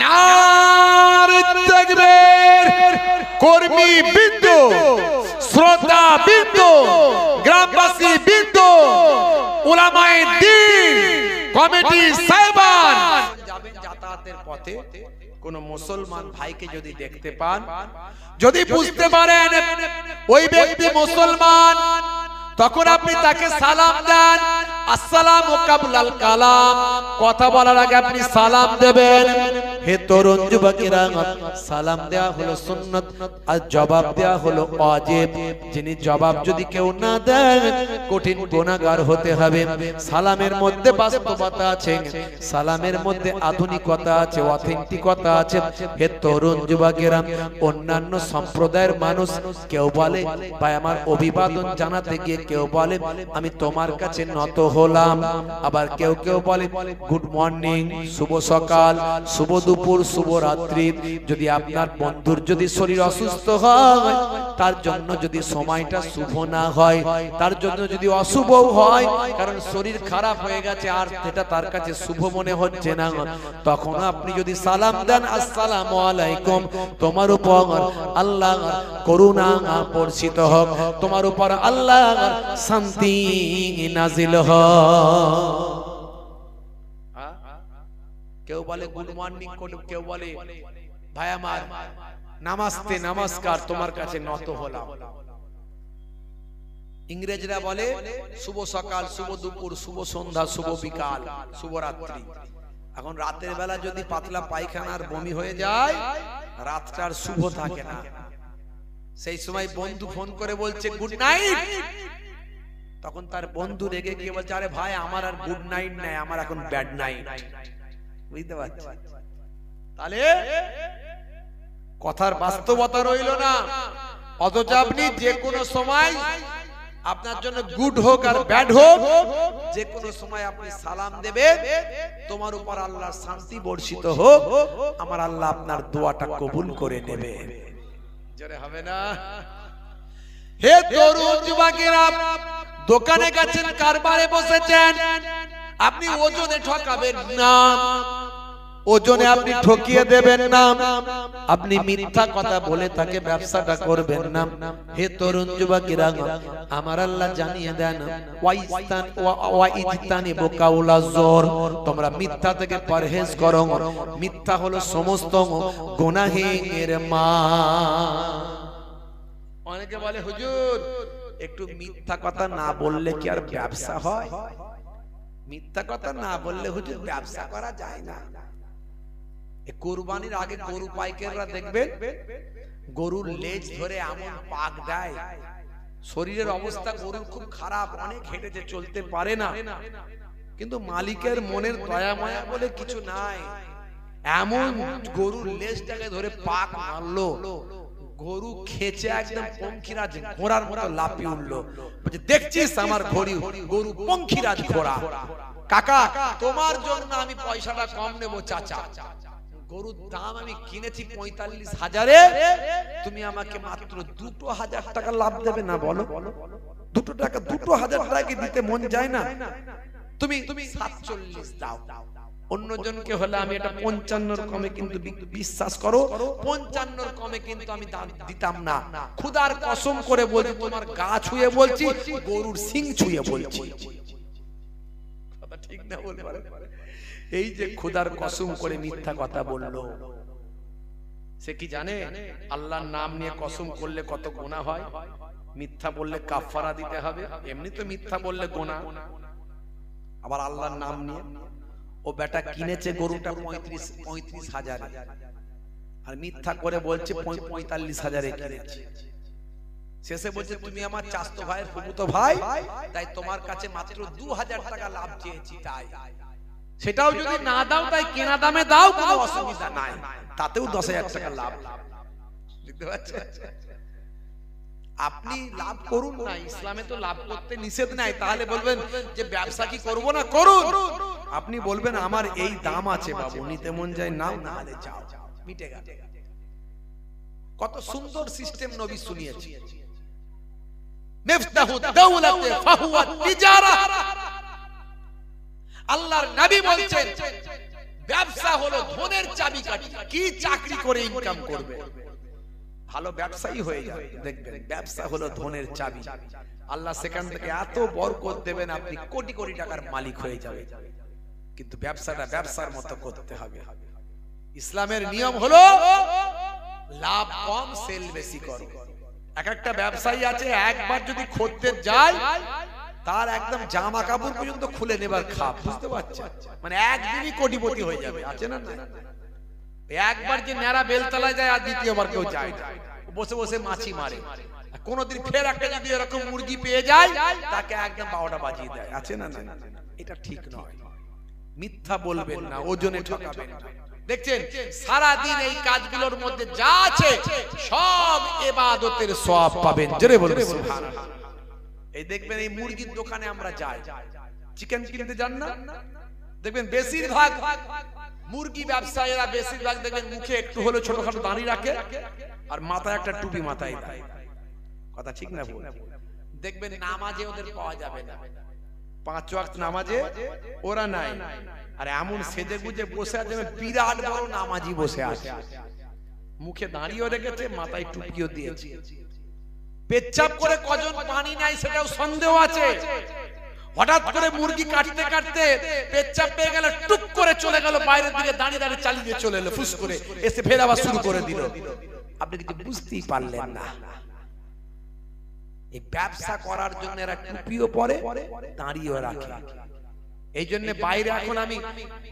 নারে তাকবীর। কর্মী বৃন্দ, শ্রোতা বৃন্দ, গ্রামবাসী বৃন্দ, উলামায়ে দ্বীন, কমিটি সাহেবান, যাবেন যাতায়াতের পথে কোন মুসলমান ভাইকে যদি দেখতে পান, যদি বুঝতে পারেন ওই ব্যক্তি মুসলমান, তখন আপনি তাকে সালাম দেন। আসসালামু কাবলাল কালাম, কথা বলার আগে আপনি সালাম দেবেন। হে তরুণ যুবকেরা, সালাম দেওয়া হলো সুন্নাত আর জবাব দেওয়া হলো ওয়াজিব। যিনি জবাব যদি কেউ না দেন কঠিন গুনাহগার হতে হবে। সালামের মধ্যে বাস্তবতা আছে, সালামের মধ্যে আধুনিকতা আছে, অথেন্টিকতা আছে। হে তরুণ যুবকেরা, অন্যান্য সম্প্রদায়ের মানুষ কেউ বলে ভাই আমার অভিবাদন জানাতে গিয়ে কেউ বলে আমি তোমার কাছে নত হলাম, আবার কেউ কেউ বলে গুড মর্নিং, শুভ সকাল, শুভ দুপুর, শুভ রাত্রি। যদি আপনার বন্ধুর যদি শরীর অসুস্থ হয়, তার জন্য যদি সময়টা শুভ না হয়, তার জন্য যদি অশুভ হয়, কারণ শরীর খারাপ হয়ে গেছে আর এটা তার কাছে শুভ মনে হচ্ছে না, তখন আপনি যদি সালাম দেন আসসালামু আলাইকুম, তোমার উপর আল্লাহ করুণা বর্ষিত হোক, তোমার উপর আল্লাহ শান্তি নাজিল হোক। কেউ বলে গুড মর্নিং, কেউ বলে ভাই আমার নামাস্তে, নমস্কার, তোমার কাছে নত হলাম। ইংরেজরা বলে শুভ সকাল, শুভ দুপুর, শুভ সন্ধ্যা, শুভ বিকাল, শুভ রাত্রি। এখন রাতের বেলা যদি পাতলা পায়খানার বমি হয়ে যায়, রাতটার শুভ থাকে না। সেই সময় বন্ধু ফোন করে বলছে গুড নাইট, তখন তার বন্ধু রেগে গিয়ে বলছে আরে ভাই আমার আর গুড নাইট নাই, আমার এখন ব্যাড নাইট। বুঝতে পারছি? তাহলে কথার বাস্তবতা রইল না। অথচ আপনি যে কোনো সময় আপনার জন্য গুড হোক আর ব্যাড হোক, যে কোনো সময় আপনি সালাম দেবেন, তোমার উপর আল্লাহর শান্তি বর্ষিত হোক, আমার আল্লাহ আপনার দোয়াটা কবুল করে নেবে। জোরে হবে না? হে তরুণ যুবকেরা, দোকানে গেছেন, কারবারে বসেছেন, আপনি ওজনে ঠকাবেন না, ওজনে আপনি ঠকিয়ে দেবেন না, আপনি মিথ্যা কথা বলে তাকে ব্যবসাটা করবেন না। হে তরুণ যুবকেরা, আমার আল্লাহ জানিয়ে দেন ওয়াইজতানিবু কাউলাজ জোর, তোমরা মিথ্যা থেকে পরহেজ করো। মিথ্যা হলো সমস্ত গুনাহের মা। অনেকে বলে হুজুর একটু মিথ্যা কথা না বললে কি আর ব্যবসা হয়? মিথ্যা কথা না বললে হুজুর ব্যবসা করা যায় না। কুরবানির আগে গরু পাইকাররা দেখবেন গরুর লেজ ধরে এমন পাক দেয়, শরীরের অবস্থা গরুর খুব খারাপ, অনেক হেঁটেছে, চলতে পারে না, কিন্তু মালিকের মনের দয়া মায়া বলে কিছু নাই, এমন গরুর লেজটাকে ধরে পাক মারলো, গরু খেচে একদম পঙ্খিরাজ ঘোড়ার মতো লাফিয়ে উঠলো। বলছে দেখছিস আমার ঘড়ি, গরু পঙ্খিরাজ ঘোড়া। কাকা তোমার জন্য আমি পয়সাটা কম নেবো চাচা, গরুর দাম আমি কিনেছি 45,000, তুমি আমাকে মাত্র 2,000 টাকা লাভ দেবে না? বলো 2 টাকা 2000 টাকা দিতে মন যায় না, তুমি 47 দাও। অন্যজনকে হলে আমি এটা 55 কমে কিন্তু বিশ্বাস করো 55 কমে কিন্তু আমি দিতাম না। খোদার কসম করে বলছি, তোমার গা ছুঁয়ে বলছি, গরুর সিং ছুঁয়ে বলছি, কথা ঠিক না বলতে পারে? এই যে খোদার কসম করে মিথ্যা কথা বললো, সে কি জানে আল্লাহর নাম নিয়ে কসম করলে কত গুনাহ হয়? মিথ্যা বললে কাফারা দিতে হবে, এমনি তো মিথ্যা বললে গুনাহ, আবার আল্লাহর নাম নিয়ে। ও বেটা কিনেছে গরুটা 35,000 আর মিথ্যা করে বলছে 45,000 কিনেছে। শেষে বলছে তুমি আমার চাস্তো ভাইয়ের ফুফুতো ভাই, তাই তোমার কাছে মাত্র 2000 টাকা লাভ চেয়েছি, তাই সেটাও যদি না দাও তাই কেনা দামে দাও, কোনো অসুবিধা নাই, তাতেও 10,000 টাকা লাভ। বুঝতে পারছেন? আপনি লাভ করুন না, ইসলামে তো লাভ করতে নিষেধ নাই। তাহলে বলবেন যে ব্যবসা কি করব না, করুন। আপনি বলবেন আমার এই দাম আছে বাবু, নিতে মন যায় নাও, না হলে যাও, মিটে গেল। কত সুন্দর সিস্টেম নবী শুনিয়েছে। মিফতাহু দাওলাতে ফাহুয়া তিজারা, আল্লাহর নবী বলছেন ব্যবসা হলো ধনের চাবিকাঠি। কি চাকরি করে ইনকাম করবে, ভালো ব্যবসায়ী হয়ে যাবে, দেখবেন ব্যবসা হলো ধনের চাবি। আল্লাহ সেখান থেকে এত বরকত দেবেন, আপনি কোটি কোটি টাকার মালিক হয়ে যাবে। কিন্তু ব্যবসাটা ব্যবসার মতো করতে হবে। ইসলামের নিয়ম হলো লাভ কম সেল বেশি করো। এক একটা ব্যবসায়ী আছে, একবার যদি খদ্দের যায় তার একদম জামা কাপড় পর্যন্ত খুলে নেবার খাপ, বুঝতে পারছেন? মানে একদিনই কোটিপতি হয়ে যাবে, আছে না? একবার যে নেড়া বেলতলায় যায় আর দ্বিতীয়বার কেউ যায় না, বসে বসে মাছি মারে। কোনদিন ফের একটা যদি এরকম মুরগি পেয়ে যায় তাকে একদম 12টা বাজিয়ে দেয়, আছে না? এটা ঠিক নয়। মিথ্যা বলবেন না, ওজনে ঠকাবেন না। দেখছেন সারা দিন এই কাজগুলোর মধ্যে যা আছে সব ইবাদতের সওয়াব পাবেন, জোরে বলুন সুবহানাল্লাহ। এই দেখবেন এই মুরগির দোকানে আমরা যাই, চিকেন কিনতে যান না, দেখবেন বেশিরভাগ মুরগি ব্যবসায়ীরা বেশিরভাগ দেখবেন মুখে একটু হলো ছোটখাটো দাড়ি রাখে আর মাথায় একটা টুপি মাথায় দেয়, কথা ঠিক না বল? দেখবেন নামাজে ওদের পাওয়া যাবে না, 5 ওয়াক্ত নামাজে ওরা নাই। আর এমন সেজে গুজে বসে আছে, বিরাট বড় নামাজি বসে আছে, মুখে দাঁড়িয়েও রেখেছে, মাথায় টুপিও দিয়েছে। পেচ্ছাপ করে কজন পানি নাই সেটাও সন্দেহ আছে। হঠাৎ করে মুরগি কাটতে কাটতে পেচ্ছাপ পেয়ে গেল, টুক করে চলে গেল বাইরের দিকে, দাঁড়িয়ে দাঁড়িয়ে চালিয়ে দিয়ে চলে এলো, ফুস করে এসে ফের আবার শুরু করে দিল। আপনি কিছু বুঝতেই পারলেন না। এই ব্যবসা করার জন্য এরা টুপিও পরে, দাঁড়িয়েও রাখে। এই জন্য বাইরে এখন আমি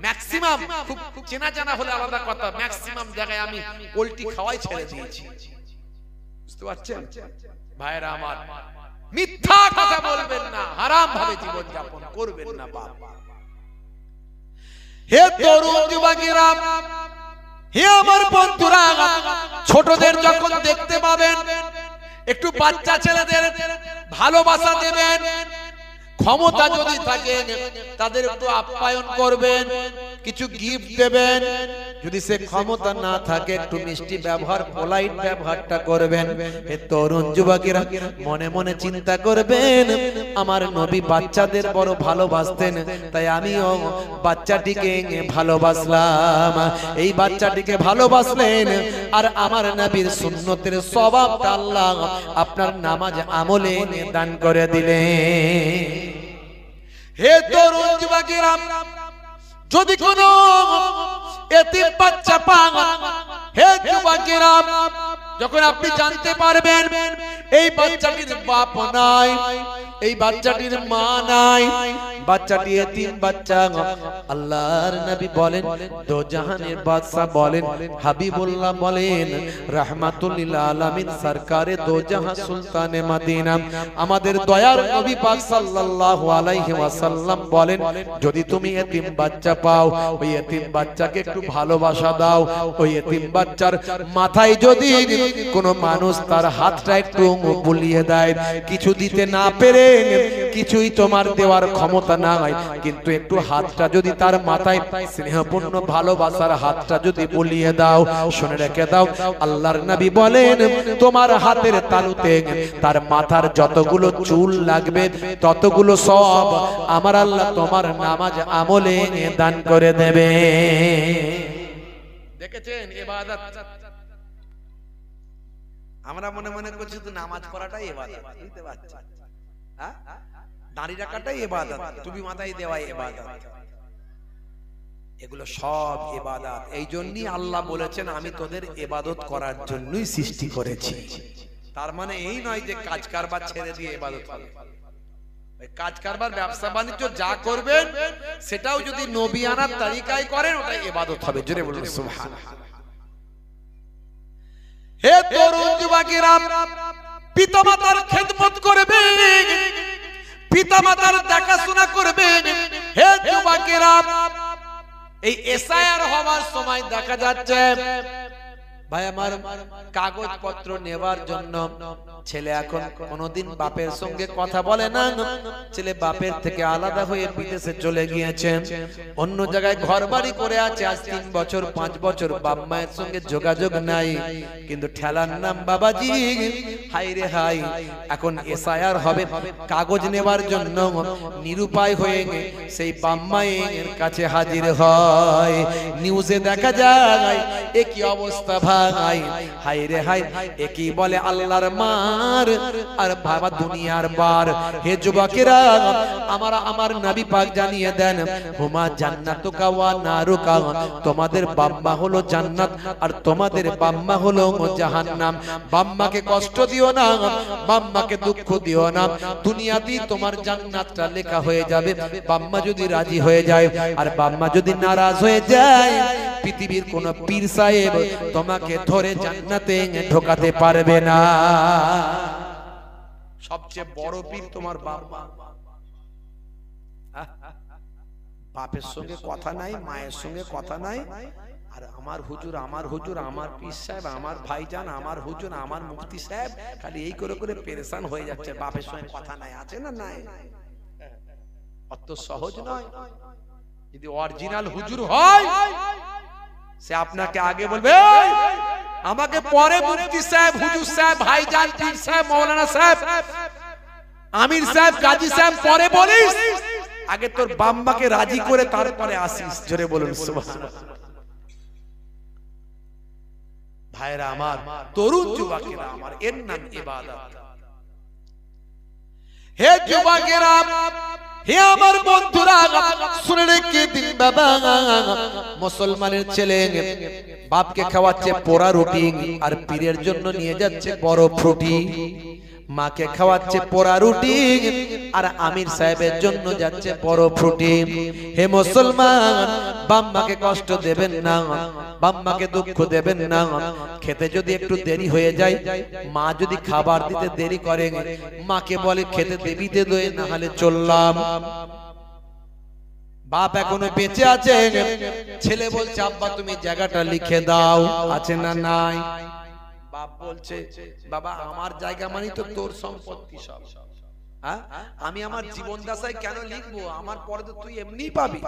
ম্যাক্সিমাম, খুব চেনা জানা হলে আলাদা কথা, ম্যাক্সিমাম জায়গায় আমি পোল্ট্রি খাওয়াই ছেড়ে দিয়েছি, বুঝতে পারছেন ভাইরা আমার? মিথ্যা কথা বলবেন না, হারাম ভাবে জীবন যাপন করবেন না বাবা। হে তরুণ যুবকেরা, হে আমার বন্ধুরা, ছোটদের যখন দেখতে পাবেন একটু বাচ্চা ছেলেদের ভালোবাসা দেবেন, ক্ষমতা যদি থাকে তাদের একটু আপ্যায়ন করবেন, কিছু গিফট দেবেন। যদি সে ক্ষমতা না থাকে একটু মিষ্টি ব্যবহার, পোলাইট ব্যবহারটা করবেন। হে তরুণ যুবকেরা, মনে মনে চিন্তা করবেন আমার নবী বাচ্চাদের বড় ভালোবাসতেন, তাই আমিও বাচ্চাটিকে ভালোবাসলাম। এই বাচ্চাটিকে ভালোবাসলেন আর আমার নবীর সুন্নতের সওয়াবটা আল্লাহ আপনার নামাজ আমলে দান করে দিলেন। হে তরুণ যুবকেরা, যদি কোনো এতিম বাচ্চা পান, হে যুবকেরা, যখন আপনি জানতে পারবেন এই বাচ্চাটির বাপ নাই, এই বাচ্চাটির মা নাই, বাচ্চাটি এতিম বাচ্চা, আল্লাহর নবী বলেন, দো জাহানের বাদশা বলেন, হাবিবুল্লাহ বলেন, রাহমাতুল লিল আলামিন সরকারে দো জাহান সুলতানে মদিনা, আমাদের দয়ার নবী পাক সাল্লাল্লাহু আলাইহি ওয়াসাল্লাম বলেন, যদি তুমি এতিম বাচ্চা পাও, ওই এতিম বাচ্চাকে একটু ভালোবাসা দাও। ওই এতিম বাচ্চার মাথায় যদি কোনো মানুষ তার হাতটা একটু বুলিয়ে দেয়, কিছু দিতে না পেরে কিছুই তোমার দেওয়ার ক্ষমতা নাই, কিন্তু একটু হাতটা যদি তার মাথায় স্নেহপূর্ণ ভালোবাসার হাতটা যদি বুলিয়ে দাও, শুনে রেখে দাও, আল্লাহর নবী বলেন তোমার হাতের তালুতে তার মাথার যতগুলো চুল লাগবে ততগুলো সব আমার আল্লাহ তোমার নামাজ আমলে দান করে দেবে। দেখেছেন ইবাদত? আমরা মনে মনে করছি তো নামাজ পড়াটাই ইবাদত, বুঝতে পারছেন? হ্যাঁ, দাড়ি রাখাটাই ইবাদত, টুপি মাথায় দেওয়াই ইবাদত, এগুলো সব ইবাদত। এই জন্যই আল্লাহ বলেছেন আমি তোদের ইবাদত করার জন্যই সৃষ্টি করেছি। তার মানে এই নয় যে কাজ কারবার ছেড়ে দিয়ে ইবাদত হবে। কাজ কারবার ব্যবসা বাণিজ্য যা করবেন সেটাও যদি নবিয়ানার তরিকায় করেন ওটাই ইবাদত হবে। জোরে বলুন সুবহানাল্লাহ। হে তরুণ যুবকেরা, পিতামাতার খেদমত করবেন, পিতামাতার দেখাশোনা করবেন। হে যুবকেরা, এই এসআইআর হওয়ার সময় দেখা যাচ্ছে ভাই আমার কাগজপত্র নেবার জন্য ছেলে এখন কোনোদিন বাপের সঙ্গে কথা বলে না, ছেলে বাপের থেকে আলাদা হয়ে বিদেশে চলে গিয়েছে, অন্য জায়গায় ঘর বাড়ি করে আছে, আজ 3 বছর 5 বছর বাপ মায়ের সঙ্গে যোগাযোগ নাই, কিন্তু ঠেলার নাম বাবাজি। হাই রে হাই, এখন এসআইআর হবে, কাগজ নেবার জন্য নিরুপায় হয়ে সেই বাপ মায়ের কাছে হাজির হয়। নিউজে দেখা যায় এ কি অবস্থা ভাই, হাই রে হাই, এ কি বলে আল্লাহর মার আর বাবা দুনিয়ার বার। হে যুবকেরা, আমার নবী পাক জানিয়ে দেন হুমা জান্নাতুকা ওয়া নারুকা, তোমাদের বাম্মা হলো জান্নাত আর তোমাদের বাম্মা হলো জাহান্নাম। বাম্মাকে কষ্ট দিও না, বাম্মাকে দুঃখ দিও না, দুনিয়াতেই তোমার জান্নাতটা লেখা হয়ে যাবে। বাম্মা যদি রাজি হয়ে যায় আর বাম্মা যদি নারাজ হয়ে যায়, পৃথিবীর কোন পীর সাহেব তোমাকে ধরে জান্নাতে ঢোকাতে পারবে না। সবচেয়ে বড় পীর তোমার বাবা। বাপের সঙ্গে কথা নাই, মায়ের সঙ্গে কথা নাই, আর আমার হুজুর, আমার হুজুর, আমার পীর সাহেব, আমার ভাইজান, আমার হুজুর, আমার মুফতি সাহেব, খালি এই করে করে পেরেশান হয়ে যাচ্ছে। বাপের সঙ্গে কথা নাই, আছে না নাই? অত সহজ নয়। যদি অরিজিনাল হুজুর হয় সে আপনাকে আগে বলবে, আমাকে পরে মুফতি সাহেব, হুজুর সাহেব, ভাইজান, পীর সাহেব, মাওলানা সাহেব, আমির সাহেব, গাজী সাহেব পরে বলিস, আগে তোর বাম্মাকে রাজি করে তারপরে আসিস। জোরে বলুন সুবহানাল্লাহ। ভাইরা আমার, তরুণ যুবকেরা আমার, এর নাম ইবাদত। হে যুবকেরা, হে আমার বন্ধুরা, শুনে রেখে দিন বাবা, মুসলমানের ছেলে বাপকে খাওয়াচ্ছে পোড়া রুটি আর পীরের জন্য নিয়ে যাচ্ছে বড় ফ্রুটি। মাকে খাওয়াচ্ছে পোড়া রুটি আর আমির সাহেবের জন্য যাচ্ছে বড় ফ্রুটি। হে মুসলমান, বাম্মাকে কষ্ট দেবেন না, বাম্মাকে দুঃখ দেবেন না। খেতে যদি একটু দেরি হয়ে যায়, মা যদি খাবার দিতে দেরি করে, মাকে বলে খেতে দেবিতে দে, না হলে চললাম। বাপ এখনো বেঁচে আছে, ছেলে বলছে আব্বা তুমি জায়গাটা লিখে দাও, আছে না নাই? বাপ বলছে বাবা আমার জায়গা মানে তো তোর সম্পত্তি সব, হ্যাঁ আমি আমার জীবন দশায় কেন লিখবো, আমার পরে তো তুই এমনি পাবি।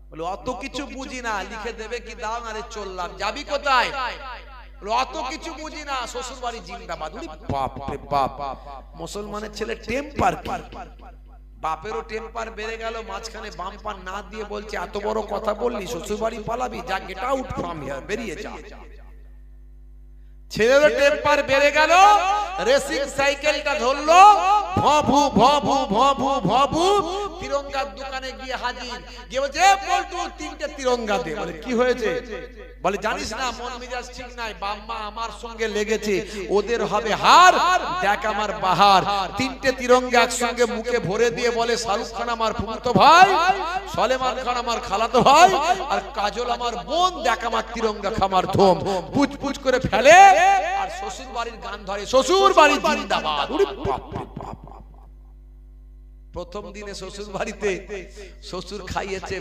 বলে অত কিছু বুঝি না, লিখে দেবে কি দাও, আরে চললাম। যাবি কোথায়? অত কিছু বুঝি না, শ্বশুর বাড়ি জিন্দাবাদ। বাপ রে বাপ, মুসলমানের ছেলে টেম্পার কি, বাপেরও টেম্পার বেড়ে গেল, মাঝখানে বাম্পার না দিয়ে বলছে এত বড় কথা বললি, শ্বশুর বাড়ি পালাবি, যা গেট আউট ফ্রম হিয়ার, বেরিয়ে যা। ছেলেরও টেম্পার বেড়ে গেল, রেসিং সাইকেলটা ধরলো, ভভু ভভু ভভু ভভু, তিরঙ্গার দোকানে গিয়ে হাজির, গিয়ে বলছে পল্টু 3টে তিরঙ্গা দে। বলে কি হয়েছে? বলে জানিস না মন মেজাজ ঠিক নাই, বাম্মা আমার সঙ্গে লেগেছে, ওদের হবে হার, দেখ আমার বাহার। 3টে তিরঙ্গা একসঙ্গে মুখে ভরে দিয়ে বলে শাহরুখ খান আমার ফুফাতো ভাই, সলেমান খান আমার খালাতো ভাই, আর কাজল আমার বোন, দেখ আমার তিরঙ্গা খামার ধোম, পুচ পুচ করে ফেলে আর শ্বশুর বাড়ির গান ধরে, শ্বশুর বাড়ি জিন্দাবাদ। প্রথম দিনে শ্বশুর বাড়িতে শ্বশুর খাইয়েছে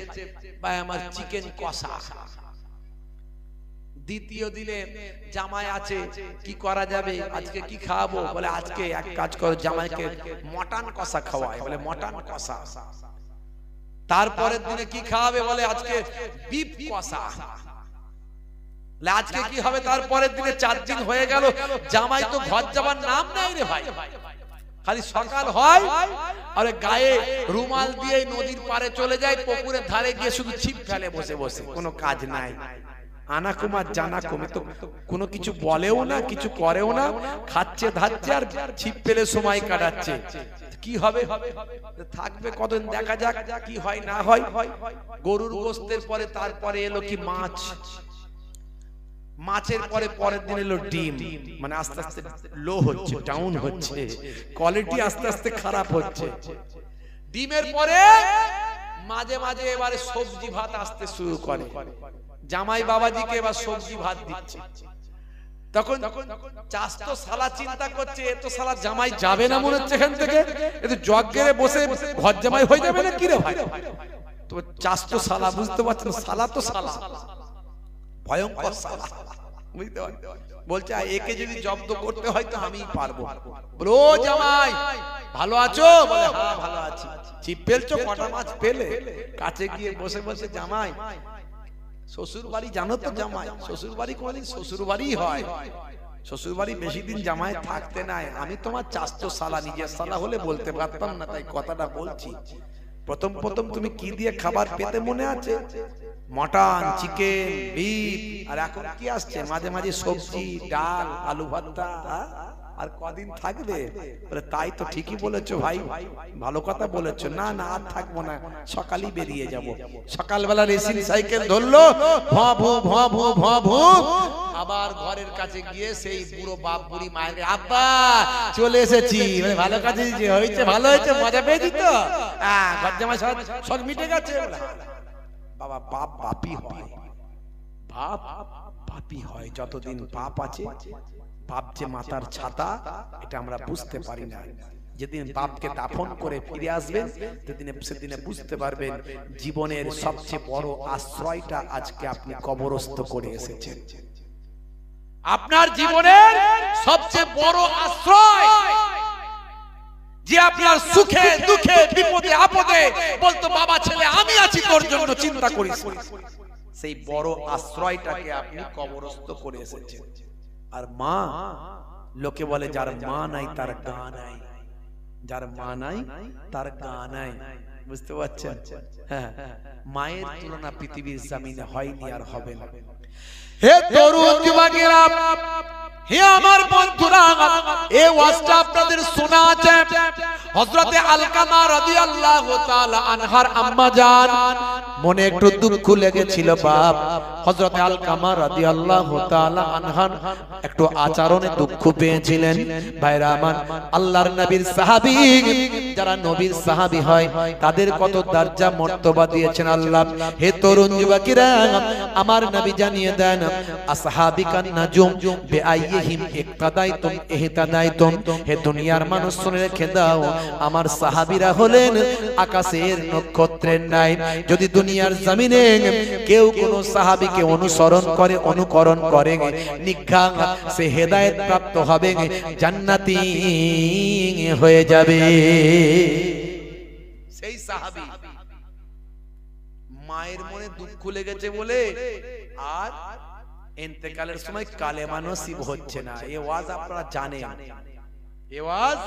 ভাই আমার চিকেন কষা, দ্বিতীয় দিনে জামাই আছে, কি করা যাবে, আজকে কি খাওয়াবো? বলে আজকে এক কাজ করো, জামাইকে মটন কষা খাওয়ায়। বলে মটন কষা। তারপরের দিনে কি খাওয়াবে? বলে আজকে বিফ কষা। আজকে কি হবে? তারপরের দিনে 4 দিন হয়ে গেল, জামাই তো ঘর যাবার নাম নাই রে ভাই। খালি সকাল হয় আরে গায়ে রুমাল দিয়ে নদীর পারে চলে যায়, পুকুরের ধারে গিয়ে শুধু ছিপ ফেলে বসে বসে, কোনো কাজ নাই। আনা কুমার জানা কমে তো কোনো কিছু বলেও না, কিছু করেও না, খাচ্ছে ধাচ্ছে আর ছিপ ফেলে সময় কাটাচ্ছে। কি হবে? থাকবে কতদিন, দেখা যাক কি হয় না হয়। গরুর গোস্তের পরে তারপরে এলো কি মাছ, মাছের পরে পরের দিন এলো ডিম। মানে আস্তে আস্তে লো হচ্ছে, ডাউন হচ্ছে, কোয়ালিটি আস্তে আস্তে খারাপ হচ্ছে। ডিমের পরে মাঝে মাঝে এবারে সবজি ভাত আসতে শুরু করে। জামাই বাবাজিকে এবার সবজি ভাত দিচ্ছে। তখন চাস্তো শালা চিন্তা করছে, এ তো শালা জামাই যাবে না মনে হচ্ছে এখান থেকে, এ তো জগেরে বসে ঘর জামাই হয়ে যাবে না কি রে ভাই। তো চাস্তো শালা, বুঝতে পারছেন, শালা তো শালা, ভয়ঙ্কর শালা, বুঝতে পারছেন। বলছে একে যদি জব্দ করতে হয় তো আমিই পারবো। বলো ও জামাই ভালো আছো? বলে হ্যাঁ ভালো আছি। ছিপ ফেলছো? কটা মাছ পেলে? কাছে গিয়ে বসে বসে জামাই, শ্বশুর বাড়ি জানো তো জামাই, শ্বশুর বাড়ি কোনদিন শ্বশুর বাড়ি হয়, শ্বশুর বাড়ি বেশি দিন জামাই থাকতে নাই। আমি তোমার চাস্তো শালা, নিজের শালা হলে বলতে পারতাম না, তাই কথাটা বলছি। প্রথম প্রথম তুমি কি দিয়ে খাবার পেতে মনে আছে? মটন, চিকেন, বিফ, আর এখন কি আসছে মাঝে মাঝে সবজি, ডাল, আলু ভর্তা। আর কদিন থাকবে? বলে তাই তো, ঠিকই বলেছো ভাই, ভালো কথা বলেছো। না না আর থাকবো না, সকালই বেরিয়ে যাব। সকালবেলা রেসিং সাইকেল ধরলো, ভু ভু ভু, আবার ঘরের কাছে গিয়ে সেই বুড়ো বাপ বুড়ি মায়ের, আব্বা চলে এসেছি। ভালো কাজে হয়েছে, ভালো হয়েছে, মজা পেয়েছি তো, ঘর জামাই সব মিটে গেছে। বাবা বাপ বাপই হয়, বাপ বাপই হয়। যতদিন বাপ আছে, বাপ যে মাতার ছাতা, এটা আমরা বুঝতে পারি না। যেদিন বাপকে দাফন করে ফিরে আসবেন, সেদিনে বুঝতে পারবেন জীবনের সবচেয়ে বড় আশ্রয়টা আজকে আপনি কবরস্থ করে এসেছেন। আপনার জীবনের সবচেয়ে বড় আশ্রয়, যে আপনার সুখে দুঃখে বিপদে আপদে বলতো বাবা ছেলে আমি আছি তোর জন্য, চিন্তা করিস, সেই বড় আশ্রয়টাকে আপনি কবরস্থ করে এসেছেন। আর মা, লোকে বলে যার মা নাই তার গা নাই, যার মা নাই তার গা নাই, বুঝতে পারছেন? হ্যাঁ, মায়ের তুলনা পৃথিবীর জমিনে হয়নি আর হবে না। হে তরুণ যুবকেরা, হে আমার বন্ধুরা, এই ওয়াজটা আপনাদের শোনা আছে। হযরতে আলকামা রাদিয়াল্লাহু তাআলা আনহার আম্মা জান মনে একটু দুঃখ লেগেছিল বাপ। হযরতে আলকামা রাদিয়াল্লাহু তাআলা আনহার একটু আচরণে দুঃখ পেয়েছিলেন। ভাইরা আমার, আল্লাহর নবীর সাহাবী, যারা নবীর সাহাবী হয় তাদের কত দরজা মর্তবা দিয়েছেন আল্লাহ। হে তরুণ যুবকেরা, আমার নবী জানিয়ে দেন, আসহাবিকান নাজুম বিআইহিম ইক্তাদাইতুম ইহতাদাইতুম। হে দুনিয়ার মানুষ শুনে রেখে দাও, আমার সাহাবীরা হলেন আকাশের নক্ষত্রের ন্যায়। যদি দুনিয়ার জমিনে কেউ কোন সাহাবীকে অনুসরণ করে, অনুকরণ করে, নিশ্চয় সে হেদায়েত প্রাপ্ত হবে, জান্নাতি হয়ে যাবে। সেই সাহাবী মায়ের মনে দুঃখ লেগেছে বলে আর ইন্তেকালের সময় কালেমা নসিব হচ্ছে না। এই ওয়াজ আপনারা জানেন, এই ওয়াজ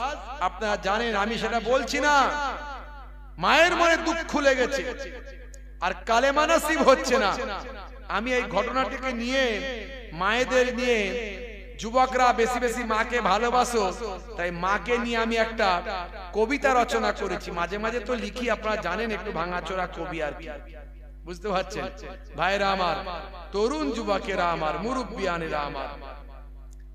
আপনারা জানেন, আমি সেটা বলছি না। মায়ের মনে দুঃখ লেগেছে আর কালেমা নসিব হচ্ছে না। আমি এই ঘটনাটিকে নিয়ে, মায়েদের নিয়ে, যুবকরা বেশি বেশি মাকে ভালোবাসো, তাই মাকে নিয়ে আমি একটা কবিতা রচনা করেছি। মাঝে মাঝে তো লিখি, আপনারা জানেন, একটু ভাঙাচোরা কবি আর কি, বুঝতে পারছেন? ভাইরা আমার, তরুণ যুবকেরা আমার, মুরব্বিয়ানেরা আমার,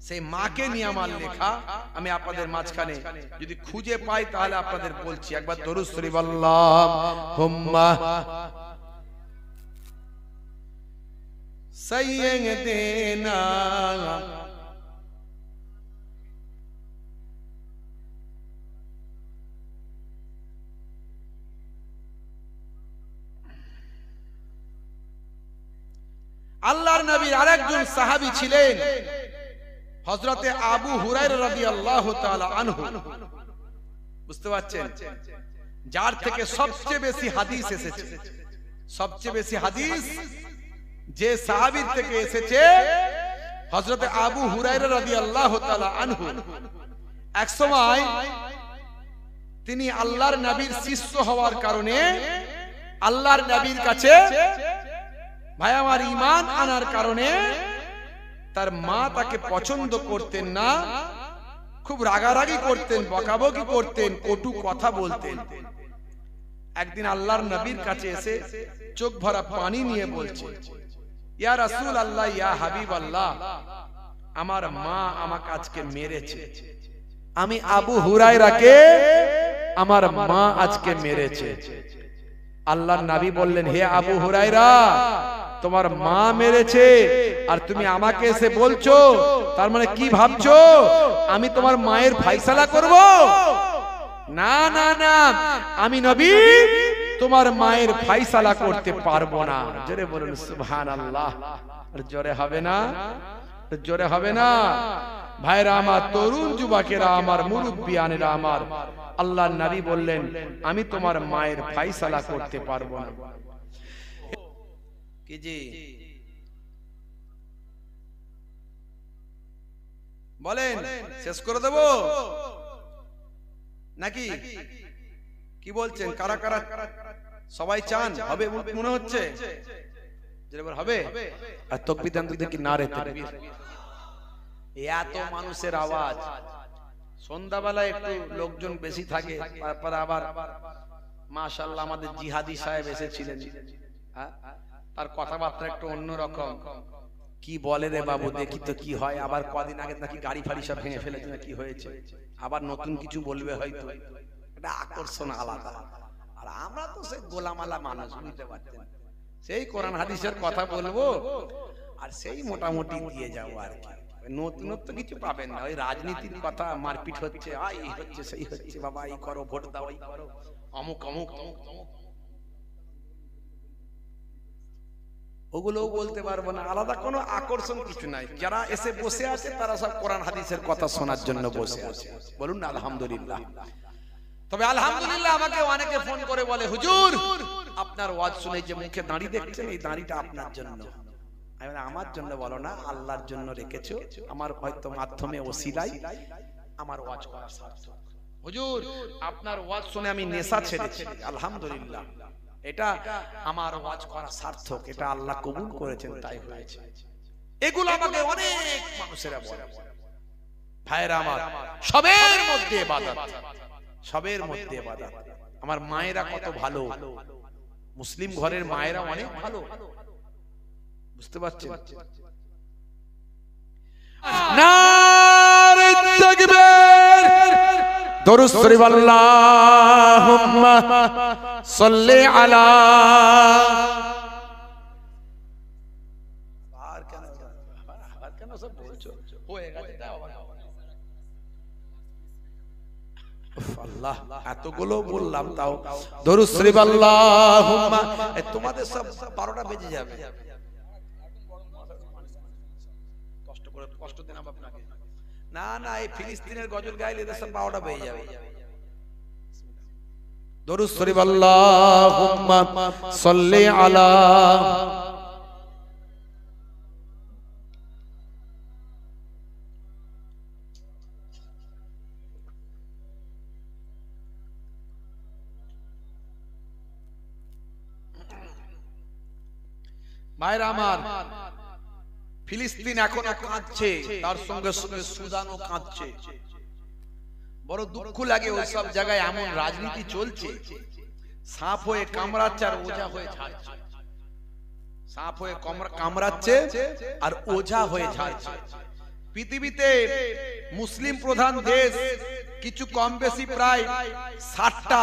সেই মাকে নিয়ে আমার লেখা। আমি আপনাদের মাঝখানে যদি খুঁজে পাই তাহলে আপনাদের বলছি। একবার দরুদ শরীফ আল্লাহুম্মা সাইয়্যিদিনা আল্লাহর নবীর আরেকজন সাহাবী ছিলেন হযরতে আবু হুরায়রা রাদিয়াল্লাহু তাআলা আনহু। বুঝতে পারছেন, যার থেকে সবচেয়ে বেশি হাদিস এসেছে, সবচেয়ে বেশি হাদিস যে সাহাবীর থেকে এসেছে হযরতে আবু হুরায়রা রাদিয়াল্লাহু তাআলা আনহু। এক সময় তিনি আল্লাহর নবীর শিষ্য হওয়ার কারণে আল্লাহর নবীর কাছে ভাই আমার ঈমান আনার কারণে তার মা তাকে পছন্দ করতেন না, খুব রাগারাগি করতেন, বকাবকি করতেন, কটু কথা বলতেন। একদিন আল্লাহর নবীর কাছে এসে চোখ ভরা পানি নিয়ে বলছে, ইয়া রাসূলুল্লাহ, ইয়া হাবিবাল্লাহ, আমার মা আমাকে আজকে মেরেছে, আমি আবু হুরায়রাকে আমার মা আজকে মেরেছে। আল্লাহর নবী বললেন, হে আবু হুরায়রা, তোমার মা মেরেছে আর তুমি আমাকে এসে বলছো, তার মানে কি ভাবছো আমি তোমার মায়ের ফায়সালা করব? না না না, আমি নবী তোমার মায়ের ফায়সালা করতে পারবো না। জোরে বলুন সুবহানাল্লাহ। জোরে হবে না, জোরে হবে না। ভাইরা আমার, তরুণ যুবকেরা আমার, মুরব্বিয়ানেরা আমার, আল্লাহর নবী বললেন, আমি তোমার মায়ের ফায়সালা করতে পারবো না। কি জি বলেন, শেষ করে দেব নাকি কি বলছেন? কারা কারা সবাই চান? হবে মনে হচ্ছে হবে। আর তাকবীর দেন তো দেখি, নারে তাকবীর। এত মানুষের আওয়াজ, সন্ধ্যাবেলায় একটু লোকজন বেশি থাকে, তারপর আবার মাশাআল্লাহ আমাদের জিহাদি সাহেব এসেছিলেন, তার কথাবার্তা একটু অন্যরকম। কি বলে রে বাবু, দেখি তো কি হয়। আবার কদিন আগে নাকি গাড়ি ফাড়ি সব ভেঙে ফেলেছে না, কি হয়েছে? আবার নতুন কিছু বলবে হয়তো, এটা আকর্ষণ আলাদা। আর আমরা তো সেই গোলামালা মানুষ, বুঝতে পারছেন, সেই কোরআন হাদিসের কথা বলবো আর সেই মোটামুটি দিয়ে যাবো। আর কি নতুনত্ব কিছু পাবেন না। ওই রাজনীতির কথা, মারপিট হচ্ছে, এই হচ্ছে সেই হচ্ছে, বাবা এই করো, ভোট দাও, এই করো, অমুক অমুক অমুক অমুক, ওগুলোও বলতে পারবো না। আলাদা কোনো আকর্ষণ কিছু নাই। যারা এসে বসে আছে তারা সব কোরআন হাদিসের কথা শোনার জন্য বসে আছে। বলুন না আলহামদুলিল্লাহ। তবে আলহামদুলিল্লাহ, আমাকে অনেকে ফোন করে বলে, হুজুর আপনার ওয়াজ শুনে যে মুখে দাঁড়ি দেখছেন, এই দাঁড়িটা আপনার জন্য। আমি বলি, আমার জন্য বলো না, আল্লাহর জন্য রেখেছো। আমার হয়তো মাধ্যমে ওসিলাই আমার ওয়াজ করা সার্থক। হুজুর আপনার ওয়াজ শুনে আমি নেশা ছেড়েছি, আলহামদুলিল্লাহ, এটা আমার ওয়াজ করা সার্থক, এটা আল্লাহ কবুল করেছেন, তাই হয়েছে। এগুলো আমাকে অনেক মানুষেরা বলে। ভাইরা আমার, সবের মধ্যে ইবাদত, সবের মধ্যে ইবাদত। আমার মায়েরা কত ভালো, মুসলিম ঘরের মায়েরা অনেক ভালো, বুঝতে পারছেন? নারে তাকবীর, দরুদ শরীফ, আল্লাহুম্মা সাল্লি আলা। আর কেন সব বলছো? হয়ে গেছে আল্লাহ, এতগুলো বললাম, তাও দরুদ শরীফ আল্লাহুম্মা। তোমাদের সব 12টা বেজে যাবে। কষ্ট দেন আপনাকে না না, এই ফিলিস্তিনের গজল গাইলে এদের সব 12টা বেজে যাবে। দরুদ শরীফ, আল্লাহুম্মা সাল্লি আলা। ভাইরা আমার, ফিলিস্তিন এখনো কাঁদছে, তার সঙ্গে সঙ্গে সুদানও কাঁদছে। বড় দুঃখ লাগে, ওই সব জায়গায় এমন রাজনীতি চলছে, সাপ হয়ে কামড়াচ্ছে আর ওঝা হয়ে ছাড়ছে, সাপ হয়ে কামড়াচ্ছে আর ওঝা হয়ে ছাড়ছে। পৃথিবীতে মুসলিম প্রধান দেশ কিছু কম বেশি প্রায় 60টা